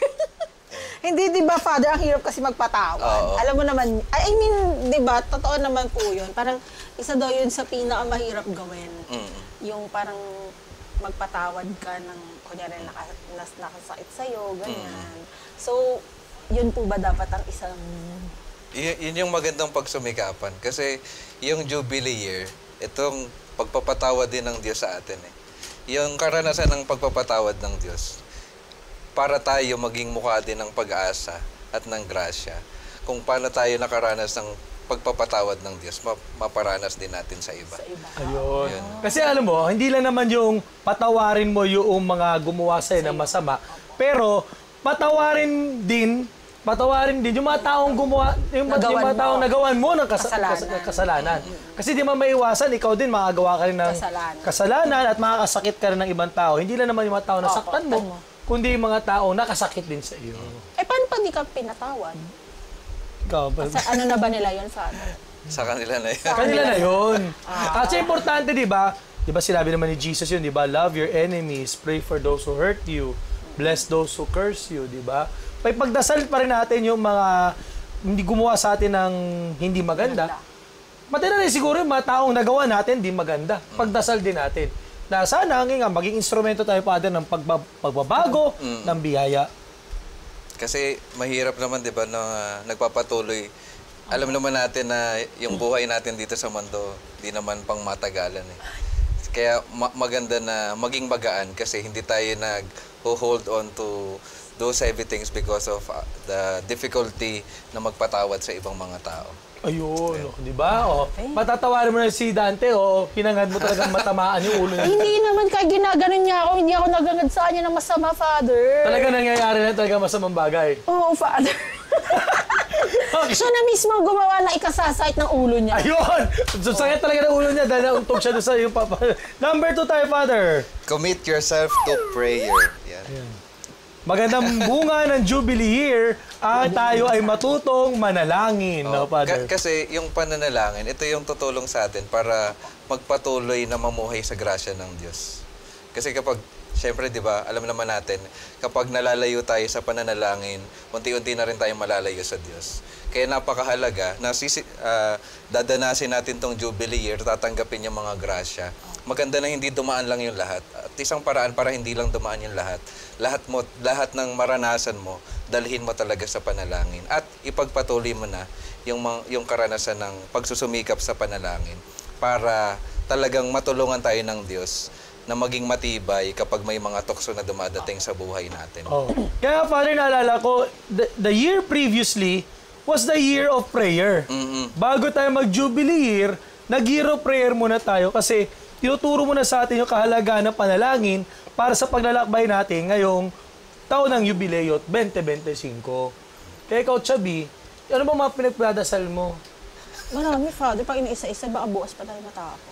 Hindi, di ba, Father, ang hirap kasi magpatawad. Oo. Alam mo naman, I mean, di ba, totoo naman po yun. Parang isa daw yun sa pinakamahirap gawin. Yung parang magpatawad ka ng, kunyari, nakasakit sa'yo, ganyan. So, yun po ba dapat ang isang... Yun yung magandang pagsumikapan. Kasi yung Jubilee Year, itong pagpapatawad din ng Diyos sa atin eh. Yung karanasan ng pagpapatawad ng Diyos, para tayo maging mukha din ng pag-asa at ng grasya. Kung paano tayo nakaranas ng pagpapatawad ng Diyos, maparanas din natin sa iba. Ayun. Kasi alam mo, hindi lang naman yung patawarin mo yung mga gumawa sa'yo ng masama, pero patawarin din yung mga taong gumawa, yung mga taong nagawan mo ng kasalanan. Kasi di man maiwasan, ikaw din makagawa ka rin ng kasalanan at makakasakit ka rin ng ibang tao. Hindi lang naman yung mga tao na saktan mo, kundi yung mga tao nakasakit din sa iyo. paano pa di ka pinatawad? Ikaw, Ano na ba nila yun, Father? Sa kanila na yun. kanila na yun. Kasi importante, di ba? Di ba sinabi naman ni Jesus yun, di ba? Love your enemies, pray for those who hurt you, bless those who curse you, di ba? pagdasal pa rin natin yung mga hindi gumawa sa atin ng hindi maganda. Pati na rin siguro yung mga taong nagawa natin di maganda. Pagdasal din natin. Na sana nga maging instrumento tayo, Father, ng pagbabago ng biyaya. Kasi mahirap naman, di ba, na nagpapatuloy. Alam naman natin na yung buhay natin dito sa mundo, di naman pang matagalan eh. Kaya maganda na maging magaan kasi hindi tayo nag-hold on to those heavy things because of the difficulty na magpatawad sa ibang mga tao. Ayun, di ba? Patatawarin mo na si Dante, pinangad mo talagang matamaan yung ulo niya. Hindi naman kahit ginaganon niya ako, hindi ako nagangad sa kanya ng masama, Father. Talaga nangyayari na talaga masamang bagay. Oo, Father. Siya na mismo gumawa ng ikasasait ng ulo niya. Ayun! So, sakit talaga ng ulo niya dahil nauntog siya doon sa yung papa. Number 2 tayo, Father. Commit yourself to prayer. Yan. Magandang bunga ng Jubilee year, tayo ay matutong manalangin, no, Father? Kasi yung pananalangin, ito yung tutulong sa atin para magpatuloy na mamuhay sa grasya ng Diyos. Kasi kapag, syempre, di ba, alam naman natin, kapag nalalayo tayo sa pananalangin, unti-unti na rin tayo malalayo sa Diyos. Kaya napakahalaga na dadanasin natin tong Jubilee year, tatanggapin yung mga grasya. Maganda na hindi dumaan lang yung lahat. At isang paraan para hindi lang dumaan yung lahat. Lahat ng maranasan mo, dalhin mo talaga sa panalangin. At ipagpatuloy mo na yung karanasan ng pagsusumikap sa panalangin para talagang matulungan tayo ng Diyos na maging matibay kapag may mga tukso na dumadating sa buhay natin. Kaya, Father, naalala ko, the year previously was the year of prayer. Bago tayo mag-Jubilee year, nag-year of prayer muna tayo kasi tinuturo mo na sa atin yung kahalagaan ng panalangin para sa paglalakbay natin ngayong taon ng Jubileo 2025. Kaya ikaw, Chubby, ano ba mga pinagdadasal mo? Marami, Father. Pag ina-isa-isa, baka bukas pa tayo matapos.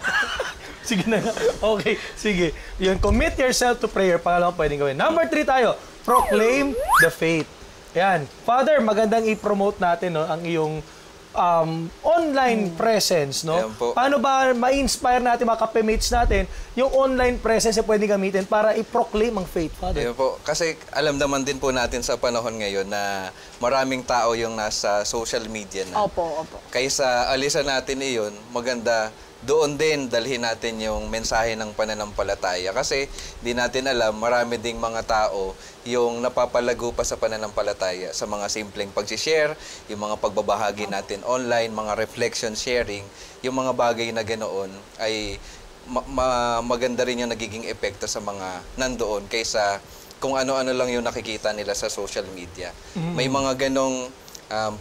Sige na nga. Okay, sige. Yun, commit yourself to prayer. Pangalan ko pwedeng gawin. Number 3 tayo, proclaim the faith. Yan. Father, magandang i-promote natin ang iyong online presence, no? Paano ba ma-inspire natin, mga kapemates natin, yung online presence na pwede gamitin para i-proclaim ang faith, Father? Ayun po. Kasi alam naman din po natin sa panahon ngayon na maraming tao yung nasa social media na. Opo. Kaysa alisan natin iyon, maganda doon din dalhin natin yung mensahe ng pananampalataya. Kasi di natin alam, marami ding mga tao yung napapalago pa sa pananampalataya sa mga simpleng pag-share, yung mga pagbabahagi natin online, mga reflection sharing, yung mga bagay na ganoon ay maganda rin yung nagiging epekto sa mga nandoon kaysa kung ano-ano lang yung nakikita nila sa social media. May mga ganong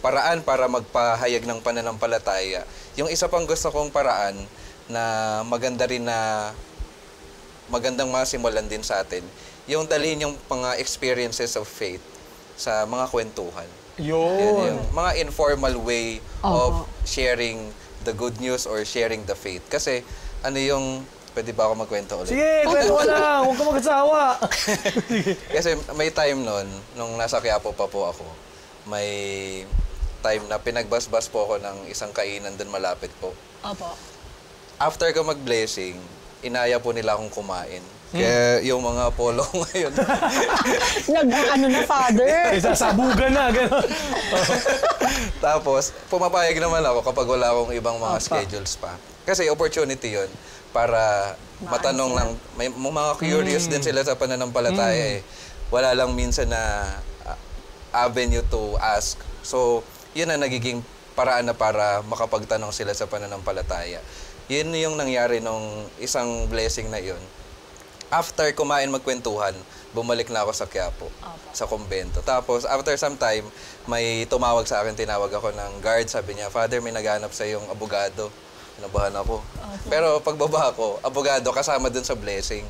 paraan para magpahayag ng pananampalataya. Yung isa pang gusto kong paraan na maganda rin na magandang masimulan din sa atin, yung dalhin yung mga experiences of faith sa mga kwentuhan. Yung mga informal way of sharing the good news or sharing the faith. Kasi ano yung, pwede ba ako magkwento ulit? Sige, kwento lang. Huwag ka mag-asawa. Kasi may time nung nasa Quiapo pa po ako, may time na pinagbasbas po ako ng isang kainan doon malapit po. Opo. After ko mag-blessing, inaya po nila akong kumain. Kaya yung mga polo ngayon. Na, Father? Sasabugan na, gano'n. Tapos, pumapayag naman ako kapag wala akong ibang mga schedules pa. Kasi opportunity yon para matanong lang. May mga curious din sila sa pananampalataya eh. Wala lang minsan na avenue to ask. So, yun ang nagiging paraan na para makapagtanong sila sa pananampalataya. Yun yung nangyari nung isang blessing na yun. After kumain magkwentuhan, bumalik na ako sa Quiapo, sa kumbento. Tapos, after some time, may tumawag sa akin, tinawag ako ng guard. Sabi niya, Father, may naghanap sa yung abogado. Nabahan ako. Pero pagbaba ko, abogado kasama dun sa blessing.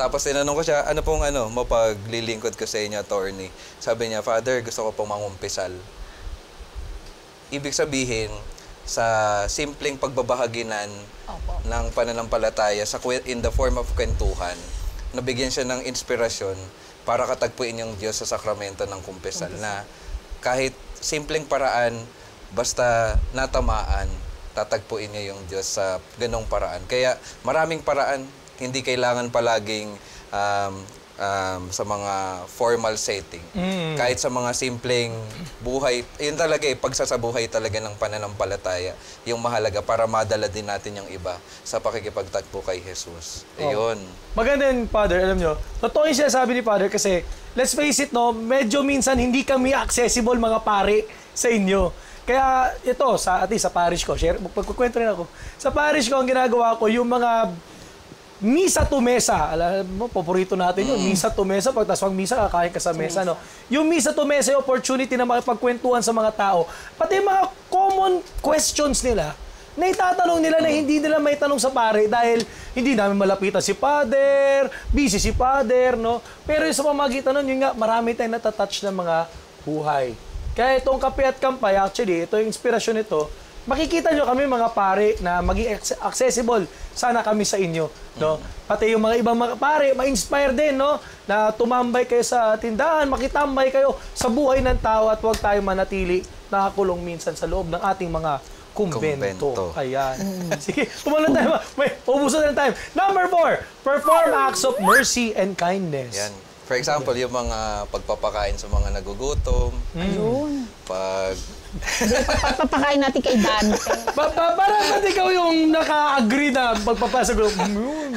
Tapos tinanong ko siya, ano pong mapaglilingkod ko sa inyo, attorney? Sabi niya, Father, gusto ko pong mangumpisal. Ibig sabihin, sa simpleng pagbabahaginan ng pananampalataya in the form of kwentuhan, nabigyan siya ng inspirasyon para katagpuin yung Diyos sa sakramento ng kumpisal na kahit simpleng paraan, basta natamaan, tatagpuin niya yung Diyos sa ganong paraan. Kaya maraming paraan, hindi kailangan palaging sa mga formal setting. Kahit sa mga simpleng buhay, yun talaga pagsasabuhay talaga ng pananampalataya, yung mahalaga para madala din natin yung iba sa pakikipagtagpo kay Jesus. Ayun. Maganda yun, Father, alam nyo. Totoo yung sinasabi ni Father kasi, let's face it, no, medyo minsan hindi kami accessible mga pare sa inyo. Kaya ito, at least sa parish ko, magkukwento rin ako. Sa parish ko, ang ginagawa ko, yung mga misa to mesa. Alam mo, paborito natin yun. Misa to mesa. Pagtas mag-misa, kakain ka sa mesa. No? Yung misa to mesa, yung opportunity na makipagkwentuhan sa mga tao. Pati yung mga common questions nila, na itatanong nila na hindi nila may tanong sa pare dahil hindi namin malapitan si Father, busy si Father, no? Pero yung sa pamagitan nun, yun nga, marami tayong natatouch ng mga buhay. Kaya itong Kape at Kampay, actually, ito yung inspirasyon nito, makikita nyo kami mga pare na maging accessible sana kami sa inyo, no? Pati yung mga ibang mga pare, ma-inspire din, no? Na tumambay kayo sa tindahan, makitambay kayo sa buhay ng tao at huwag tayo manatili nakakulong minsan sa loob ng ating mga kumbento. Ayan. Sige, pumunta tayo. May ubusan ng time. Number 4, perform acts of mercy and kindness. Yan. For example, yung mga pagpapakain sa mga nagugutom. Ayun. Papakain natin kay Dante. Parang ikaw yung naka-agree na pagpapasok ko.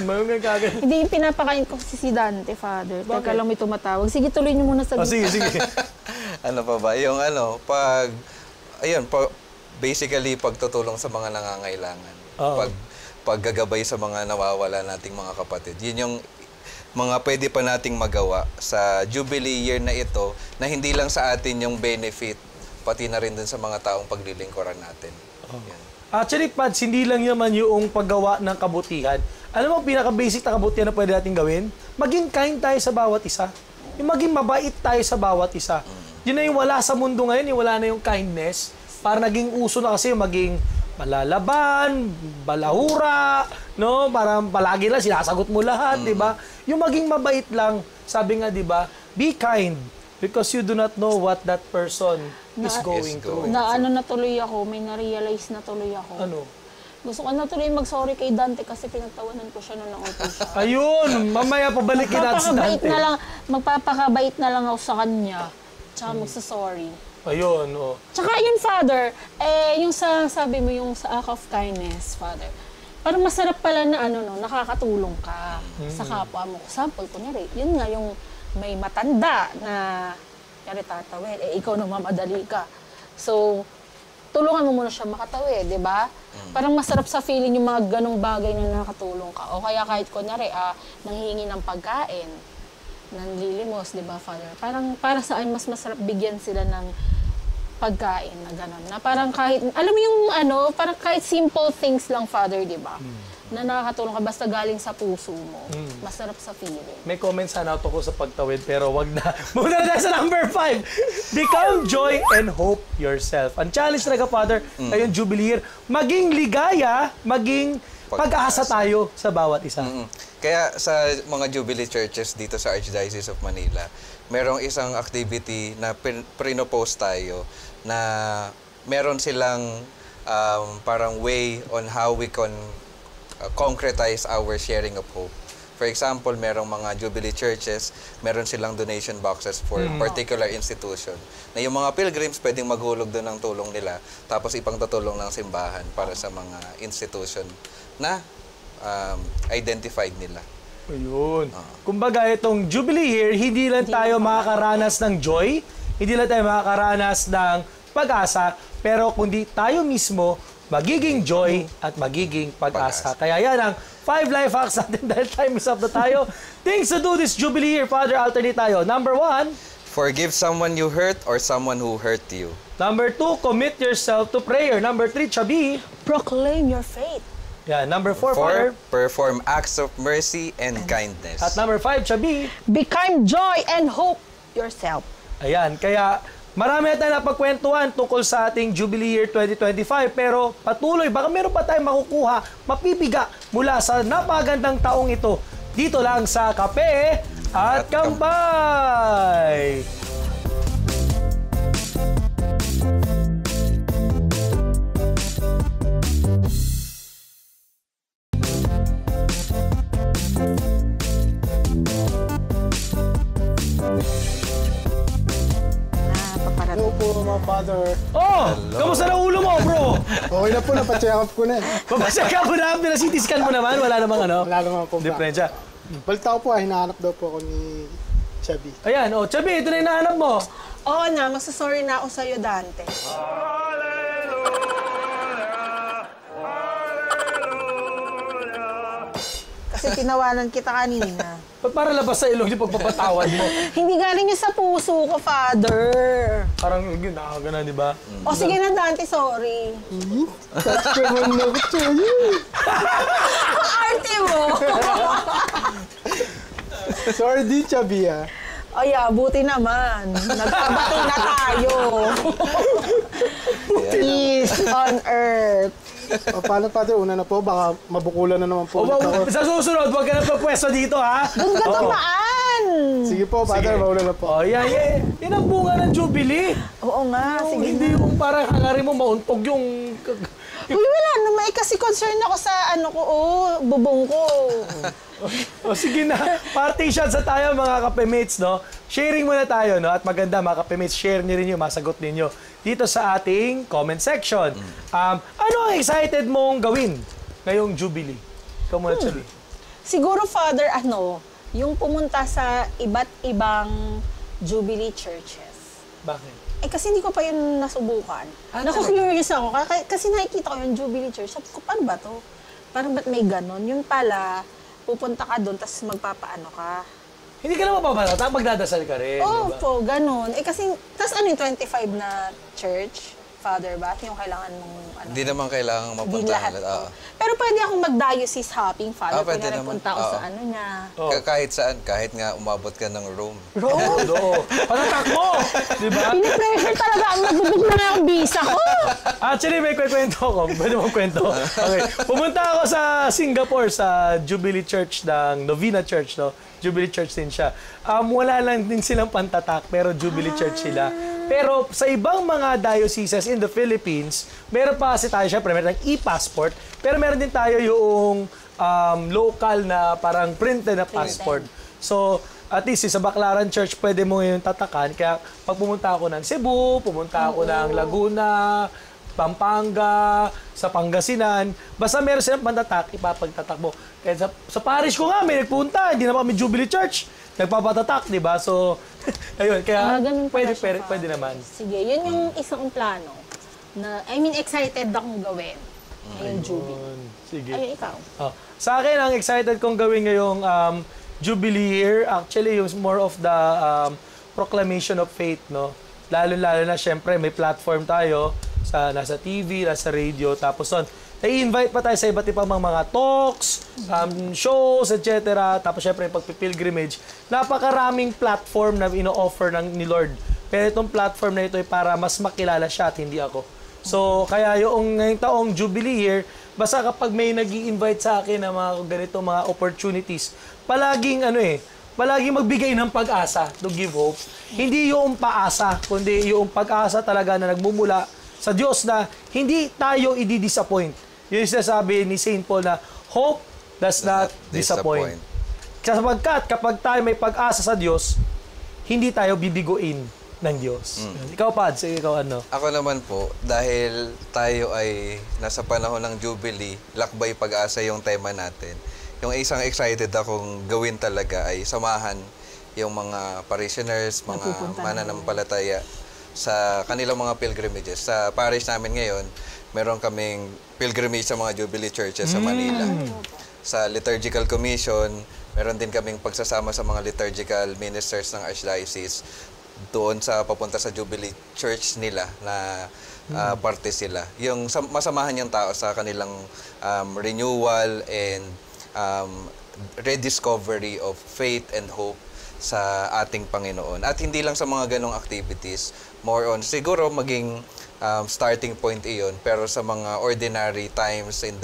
May kagad. Hindi, pinapakain ko si Dante, Father. Teka lang, may tumatawag. Sige, tuloy niyo muna sa Sige. Ano pa ba? Yung basically, pagtutulong sa mga nangangailangan. Paggagabay sa mga nawawala nating mga kapatid. Yun yung mga pwede pa nating magawa sa Jubilee year na ito na hindi lang sa atin yung benefit, pati na rin dun sa mga taong paglilingkuran natin. Yan. Actually, Pads, hindi lang naman yung paggawa ng kabutihan. Alam mo, pinaka-basic na kabutihan na pwede natin gawin? Maging kind tayo sa bawat isa. Yung maging mabait tayo sa bawat isa. Yun na yung wala sa mundo ngayon, yung wala na yung kindness. Para naging uso na kasi yung maging malalaban, balahura, no? Parang palagi lang sinasagot mo lahat, di ba? Yung maging mabait lang, sabi nga, di ba? Be kind because you do not know what that person is going through. Natuloy ako, may na-realize na tuloy ako. Ano? Gusto ko na tuloy mag-sorry kay Dante kasi pinagtawanan ko siya nung nang-open siya. Ayun, mamaya pabalikin natin si Dante. Magpapakabait na lang ako sa kanya. Tsaka magsasorry. Ayun, oh. Tsaka yun, Father, yung sabi mo yung sa act of kindness, Father, parang masarap pala na nakakatulong ka sa kapwa mo. Example, kunyari, yun nga yung may matanda na tatawid, ikaw namamadali ka. So, tulungan mo muna siya makatawid, di ba? Parang masarap sa feeling yung mga ganong bagay na nakatulong ka. O kaya kahit kunyari, nanghihingi ng pagkain, nanlilimos, di ba, Father? Parang para saan mas masarap bigyan sila ng pagkain na gano'n. Na parang kahit, alam mo yung parang kahit simple things lang, Father, di ba? Na nakakatulong ka basta galing sa puso mo. Masarap sa feeling. May comment sana ako sa pagtawid pero wag na. Muna na sa number 5. Become joy and hope yourself. Ang challenge talaga, Father, ngayong Jubilee year, maging ligaya, maging pag-asa tayo sa bawat isa. Kaya sa mga Jubilee churches dito sa Archdiocese of Manila, merong isang activity na pinopose tayo na meron silang parang way on how we can concretize our sharing of hope. For example, merong mga Jubilee churches, meron silang donation boxes for particular institution. Na yung mga pilgrims pwedeng maghulog doon ng tulong nila, tapos ipangtutulong ng simbahan para sa mga institution na identified nila. Ayun. Kumbaga, itong Jubilee year, hindi lang tayo makakaranas ng joy, hindi lang tayo makakaranas ng pag-asa, pero kundi tayo mismo magiging joy at magiging pag-asa. Kaya yan ang 5 life hacks natin dahil time is up na tayo. Things to do this Jubilee year, Father, alternate tayo. Number 1, forgive someone you hurt or someone who hurt you. Number 2, commit yourself to prayer. Number 3, Chabi, proclaim your faith. Yeah, number 4, Father, perform acts of mercy and kindness. At number 5, Chabi, become joy and hope yourself. Ayan, kaya marami na tayo napagkwentuhan tungkol sa ating Jubilee Year 2025 pero patuloy, baka meron pa tayong makukuha, mapipiga mula sa napagandang taong ito. Dito lang sa Kape at Kampay! mga father. Oh! Kamusta na ulo mo, bro? Okay na po, napacheck up ko na. Papasya ka mo na, pinasitiskan mo naman, wala namang ano? Wala naman po ba? Diferensya. Balita ko po, hinahanap daw po ako ni Chubby. Ayan, oh, Chubby, ito na yung nahanap mo. Oo na, magsasorry na ako sa'yo, Dante. Kasi tinawanan kita kanina. Ba't para labas sa ilong yung pagpapatawad mo? Hindi galing yun sa puso ko, Father. Parang yun, nakakagana, di ba? O sige na, Dante, sorry. Touch naman na ko sa'yo. Arte mo! Sorry di, Chubby ah. Ay, buti naman. Nagkabato na tayo. Peace on earth. O, paano Father? Una na po, baka mabukulan na naman po. O, ulit ako. sa susunod, huwag ka na pagpwesto dito, ha? Doon ka Oo. tumaan. Sige po, Father, mauna na po. Oh, yan, yan. Yan ang bunga ng Jubilee. Oo nga, Yung, sige hindi na. yung parang hangarin mo mauntog yung... Uy, wala naman. Kasi concern ako sa bubong ko. O sige na, party shots sa tayo mga kapemates, no? Sharing muna tayo, no? At maganda mga kapemates, share niyo rin yung masagot ninyo dito sa ating comment section. Ano ang excited mong gawin ngayong Jubilee? Ikaw muna, Chubby. Siguro, Father, yung pumunta sa iba't ibang Jubilee churches. Bakit? Kasi hindi ko pa yun nasubukan. Naku-curious ako. Kasi nakikita ko yung Jubilee Church. Sabi ko, paano ba to? Parang ba't may ganon? Yun pala, pupunta ka doon, tapos magpapaano ka. Hindi ka na mapapalata, magdadasal ka rin, Oo di ba? po, ganon. Kasi, tapos yung 25 na church, Father ba? Yung kailangan mong Hindi naman kailangan Hindi mapuntahan. lahat po. Pero pwede akong mag-diocese hopping, Father. Pwede Pwede naman. punta ako Oo. sa niya. Oh. Kahit saan, kahit nga umabot ka ng Rome. Oo. Patatak mo! Di ba? Pinipressure talaga ang nagbubog na nga ang visa ko. Actually, may kwento ako. Pwede mong kwento. Okay. Pumunta ako sa Singapore, sa Jubilee Church ng Novena Church, no? Jubilee Church din siya. Wala lang din silang pantatak, pero Jubilee Church sila. Pero sa ibang mga dioceses in the Philippines, meron pa kasi tayo, syempre, meron ng e-passport, pero meron din tayo yung local na parang printed na passport. So, at least sa Baclaran Church, pwede mo yung tatakan. Kaya pag pumunta ako ng Cebu, pumunta ako ng Laguna, Pampanga, sa Pangasinan, basta meron silang pantatak, ipapagtatak mo. Kaya sa parish ko nga, may nagpunta, hindi na kami Jubilee Church, nagpapatatak, di ba? So, ayun, kaya Ganun pala pwede, siya, pwede, pwede naman. Sige, yun yung isang plano. Excited akong gawin. Ngayong Jubilee. Sige. Ay, ikaw. Oh. Sa akin, ang excited kong gawin ngayong Jubilee year, actually, yung more of the proclamation of faith, no? Lalo-lalo na, syempre, may platform tayo, nasa TV, nasa radio, tapos i-invite pa tayo sa iba't ibang mga talks, shows, etc. Tapos syempre, pagpipilgrimage, napakaraming platform na ino-offer ni Lord. Pero itong platform na ito ay para mas makilala siya at hindi ako. So, kaya yung ngayong taong Jubilee year, basta kapag may nag-i-invite sa akin ng mga ganito, mga opportunities, palaging magbigay ng pag-asa, to give hope. Hindi yung paasa, kundi yung pag-asa talaga na nagmumula sa Diyos na hindi tayo i-disappoint. Yun yung sinasabi ni St. Paul na hope does not disappoint. Sapagkat kapag tayo may pag-asa sa Diyos, hindi tayo bibiguin ng Diyos. Ikaw, Pads, ikaw ano? Ako naman po, dahil tayo ay nasa panahon ng Jubilee, lakbay pag-asa yung tema natin. Yung isang excited akong gawin talaga ay samahan yung mga parishioners, mga mananampalataya sa kanilang mga pilgrimages. Sa parish namin ngayon, meron kaming pilgrimage sa mga Jubilee churches sa Manila. Sa Liturgical Commission, meron din kaming pagsasama sa mga liturgical ministers ng Archdiocese doon sa papunta sa Jubilee Church nila na parte sila. Yung masamahan yung tao sa kanilang renewal and rediscovery of faith and hope sa ating Panginoon. At hindi lang sa mga ganong activities, more on siguro maging starting point iyon, pero sa mga ordinary times in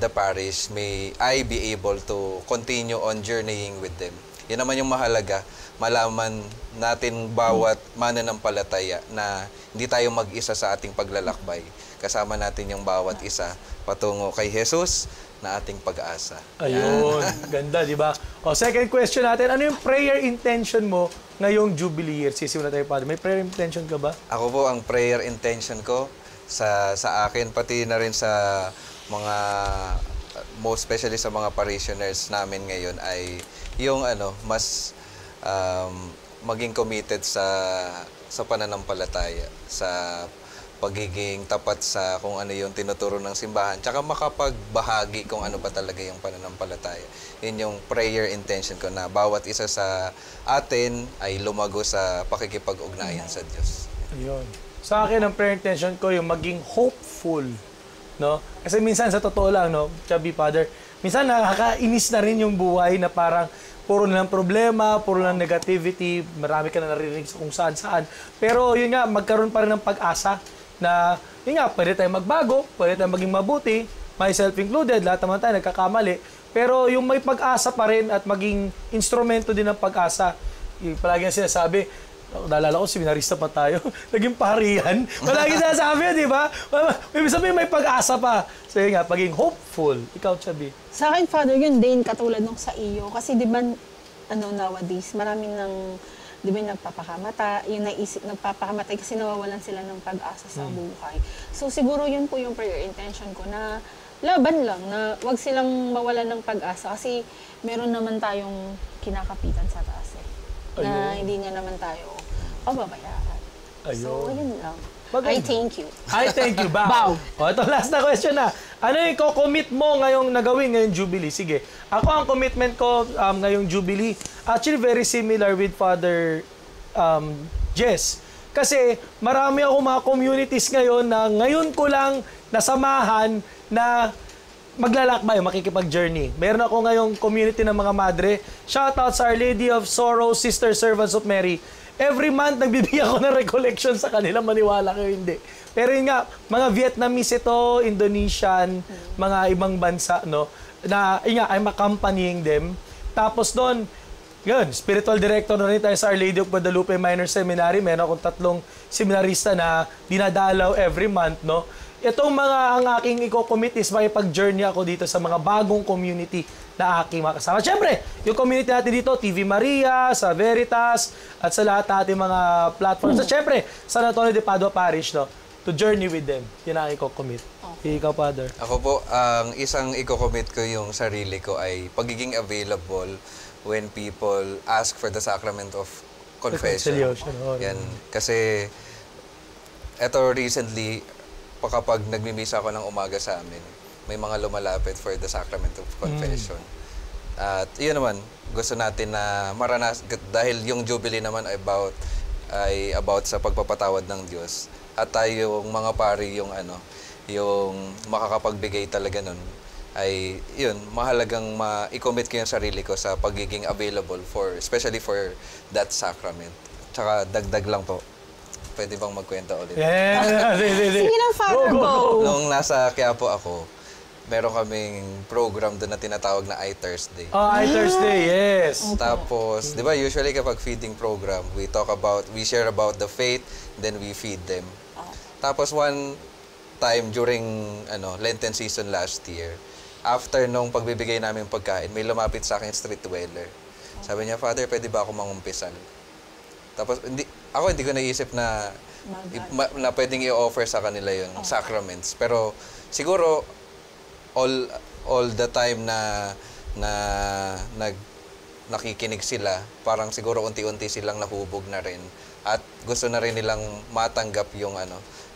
the parish, may I be able to continue on journeying with them. Yan naman yung mahalaga, malaman natin bawat mananampalataya na hindi tayo mag-isa sa ating paglalakbay. Kasama natin yung bawat isa patungo kay Jesus na ating pag-asa. Ayun, ganda, di ba? O, second question natin, ano yung prayer intention mo ngayong Jubilee year? Sisimula tayo, Father. May prayer intention ka ba? Ako po, ang prayer intention ko sa akin, pati na rin sa mga, most especially sa mga parishioners namin ngayon, ay yung mas maging committed sa pananampalataya, sa pagiging tapat sa kung ano yung tinuturo ng simbahan, tsaka makapagbahagi kung ano ba talaga yung pananampalataya. Yun yung prayer intention ko, na bawat isa sa atin ay lumago sa pakikipag-ugnayan sa Diyos. Ayun. Sa akin, ang prayer intention ko yung maging hopeful. No? Kasi minsan, sa totoo lang, no, Chubby Father, minsan nakakainis na rin yung buhay na parang puro na lang problema, puro na lang negativity, marami ka na naririnig sa kung saan-saan. Pero yun nga, magkaroon pa rin ng pag-asa na, yun nga, pwede tayong magbago, pwede tayong maging mabuti, myself included, lahat naman tayo nagkakamali. Pero yung may pag-asa pa rin at maging instrumento din ng pag-asa, palagi na sinasabi, naalala ko, seminarista pa tayo, naging parihan. Palagi sinasabi, di ba? Ibig sabihin may pag-asa pa. So yun nga, paging hopeful. Ikaw, Chubby. Sa akin, Father, yun din, katulad nung sa iyo. Kasi di ba, nowadays, marami ng, di ba, nagpapakamatay kasi nawawalan sila ng pag-asa sa buhay. So siguro yun po yung prayer intention ko, na laban lang, na wag silang mawalan ng pag-asa kasi meron naman tayong kinakapitan sa taas na hindi niya naman tayo pababayaan. So, yun lang. I thank you. I thank you. Bow. O, ito, last na question na. Ano yung commit mo ngayong nagawin ngayong Jubilee? Sige. Ako, ang commitment ko ngayong Jubilee, actually very similar with Father Jess. Kasi marami ako mga communities ngayon na ngayon ko lang nasamahan na maglalakbay, makikipag-journey. Meron ako ngayong community ng mga madre. Shoutout sa Our Lady of Sorrows, Sister Servants of Mary. Every month, nagbibigay ako ng recollection sa kanila, maniwala kayo hindi. Pero yun nga, mga Vietnamese ito, Indonesian, mga ibang bansa, no? Na, yun nga, I'm accompanying them. Tapos doon, yun, spiritual director na rin tayo sa Our Lady of Guadalupe Minor Seminary. Meron akong 3 seminarista na dinadalaw every month, no? Itong mga ang aking i-commit is makipag-journey ako dito sa mga bagong community na aking makasama. Siyempre, yung community natin dito, TV Maria, sa Veritas, at sa lahat natin mga platforms. At siyempre, San Antonio de Padua Parish, no? To journey with them. Yun ang i-commit. Ikaw, Father. Ako po, ang isang i-commit ko yung sarili ko ay pagiging available when people ask for the sacrament of confession. Yan. Kasi, eto recently, kapag nagmimisa ako ng umaga sa amin, may mga lumalapit for the sacrament of confession. At yun naman, gusto natin na dahil yung Jubilee naman ay about sa pagpapatawad ng Diyos. At tayo, yung mga pari, yung makakapagbigay talaga nun, ay yun, mahalagang i-commit ko yung sarili ko sa pagiging available especially for that sacrament. Tsaka dagdag lang po, pwede bang magkwento ulit? Yeah. Sige lang, Father, go. Nung nasa Quiapo ako, meron kaming program doon na tinatawag na iThursday. iThursday, yes. Tapos, di ba, usually kapag feeding program, we share about the faith, then we feed them. Tapos one time during Lenten season last year, after nung pagbibigay namin pagkain, may lumapit sa akin street dweller. Sabi niya, Father, pwede ba ako mangumpisal? Tapos, hindi ko naisip na pwedeng i-offer sa kanila yung sacraments. Pero, siguro, all the time na nakikinig sila, parang siguro unti-unti silang nahubog na rin. At gusto na rin nilang matanggap yung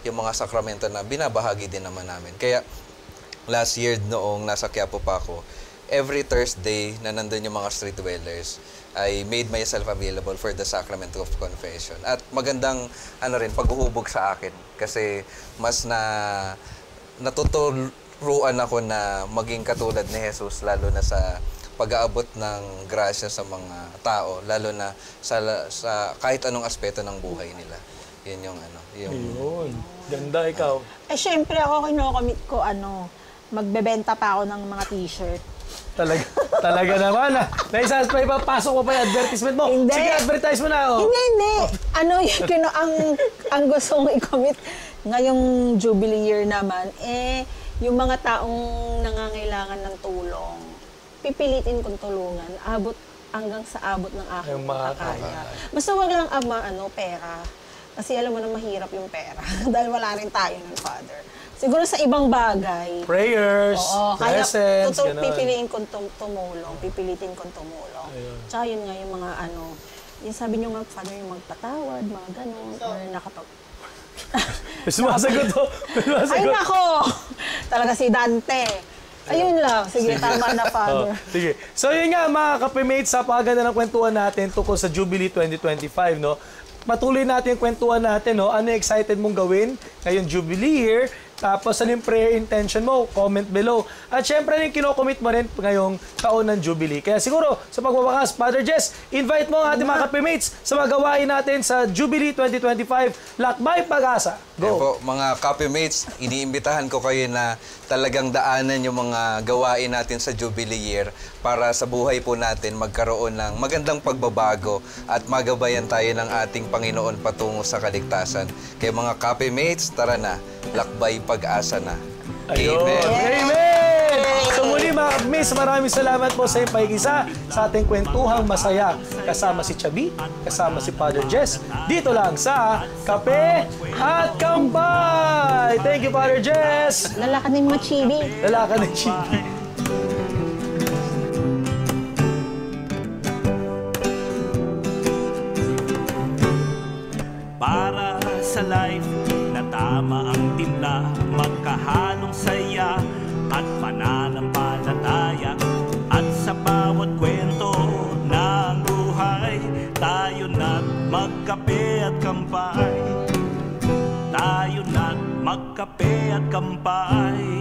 mga sakramento na binabahagi din naman namin. Kaya, last year noong nasa Quiapo pa ako, every Thursday na nandun yung mga street dwellers, I made myself available for the sacrament of confession. At magandang paghuhubog sa akin kasi mas natuturuan ako na maging katulad ni Jesus, lalo na sa pag-aabot ng grasya sa mga tao, lalo na sa kahit anong aspeto ng buhay nila. Yun yung Ayun. Ganda, ikaw. Syempre ako kinocommit ko, magbebenta pa ako ng mga t-shirt. Talaga naman. May papasok mo pa yung advertisement mo. Hindi. Sige, advertise mo na. Oh. Hindi. Ano yung ang gusto kong i-commit ngayong Jubilee year naman, yung mga taong nangangailangan ng tulong, pipilitin kong tulungan, hanggang sa abot ng aking Yung mga makakaya. Basta wag lang pera. Kasi alam mo na mahirap yung pera. Dahil wala rin tayo ng Father. Siguro sa ibang bagay. Prayers, Kaya presents, gano'n. pipiliin kong tumulong. Pipilitin kong tumulong. Tsaka yun nga yung mga yung sabi nyo nga, Father, yung magpatawad, mga gano'n, or Sumasagot to. Ay, nako! Talaga si Dante. Ayun lang. Sige, tama na, Father. Sige. So yun nga mga kapimates, sa paganda ng kwentuhan natin tungkol sa Jubilee 2025, no? Patuloy natin yung kwentuhan natin, no? Ano yung excited mong gawin ngayong Jubilee year? Tapos ano yung prayer intention mo? Comment below. At syempre yung kinocommit mo rin ngayong taon ng Jubilee. Kaya siguro, sa pagbabakas, Father Jess, invite mo ang ating mga kapimates sa mga gawain natin sa Jubilee 2025, Lakbay Pag-asa. Go! Go! Po, mga kapimates, iniimbitahan ko kayo na talagang daanan yung mga gawain natin sa Jubilee Year para sa buhay po natin magkaroon ng magandang pagbabago at magabayan tayo ng ating Panginoon patungo sa kaligtasan. Kaya mga kapimates, tara na, lakbay pag-asa na. Ayun. Amen! Amen! So muli mga kapimates, maraming salamat po sa iyong paikisa sa ating kwentuhang masaya. Kasama si Chubby, kasama si Father Jess, dito lang sa Kape at Kampay! Thank you, Father Jess! Lalakan ng mga chibi. Lalakan ng Chubby. Para sa life na tama ang timpla, magkahalong saya at pananampalataya. At sa bawat kwento ng buhay, tayo na't magkape at kampay. Tayo na't magkape at kampay.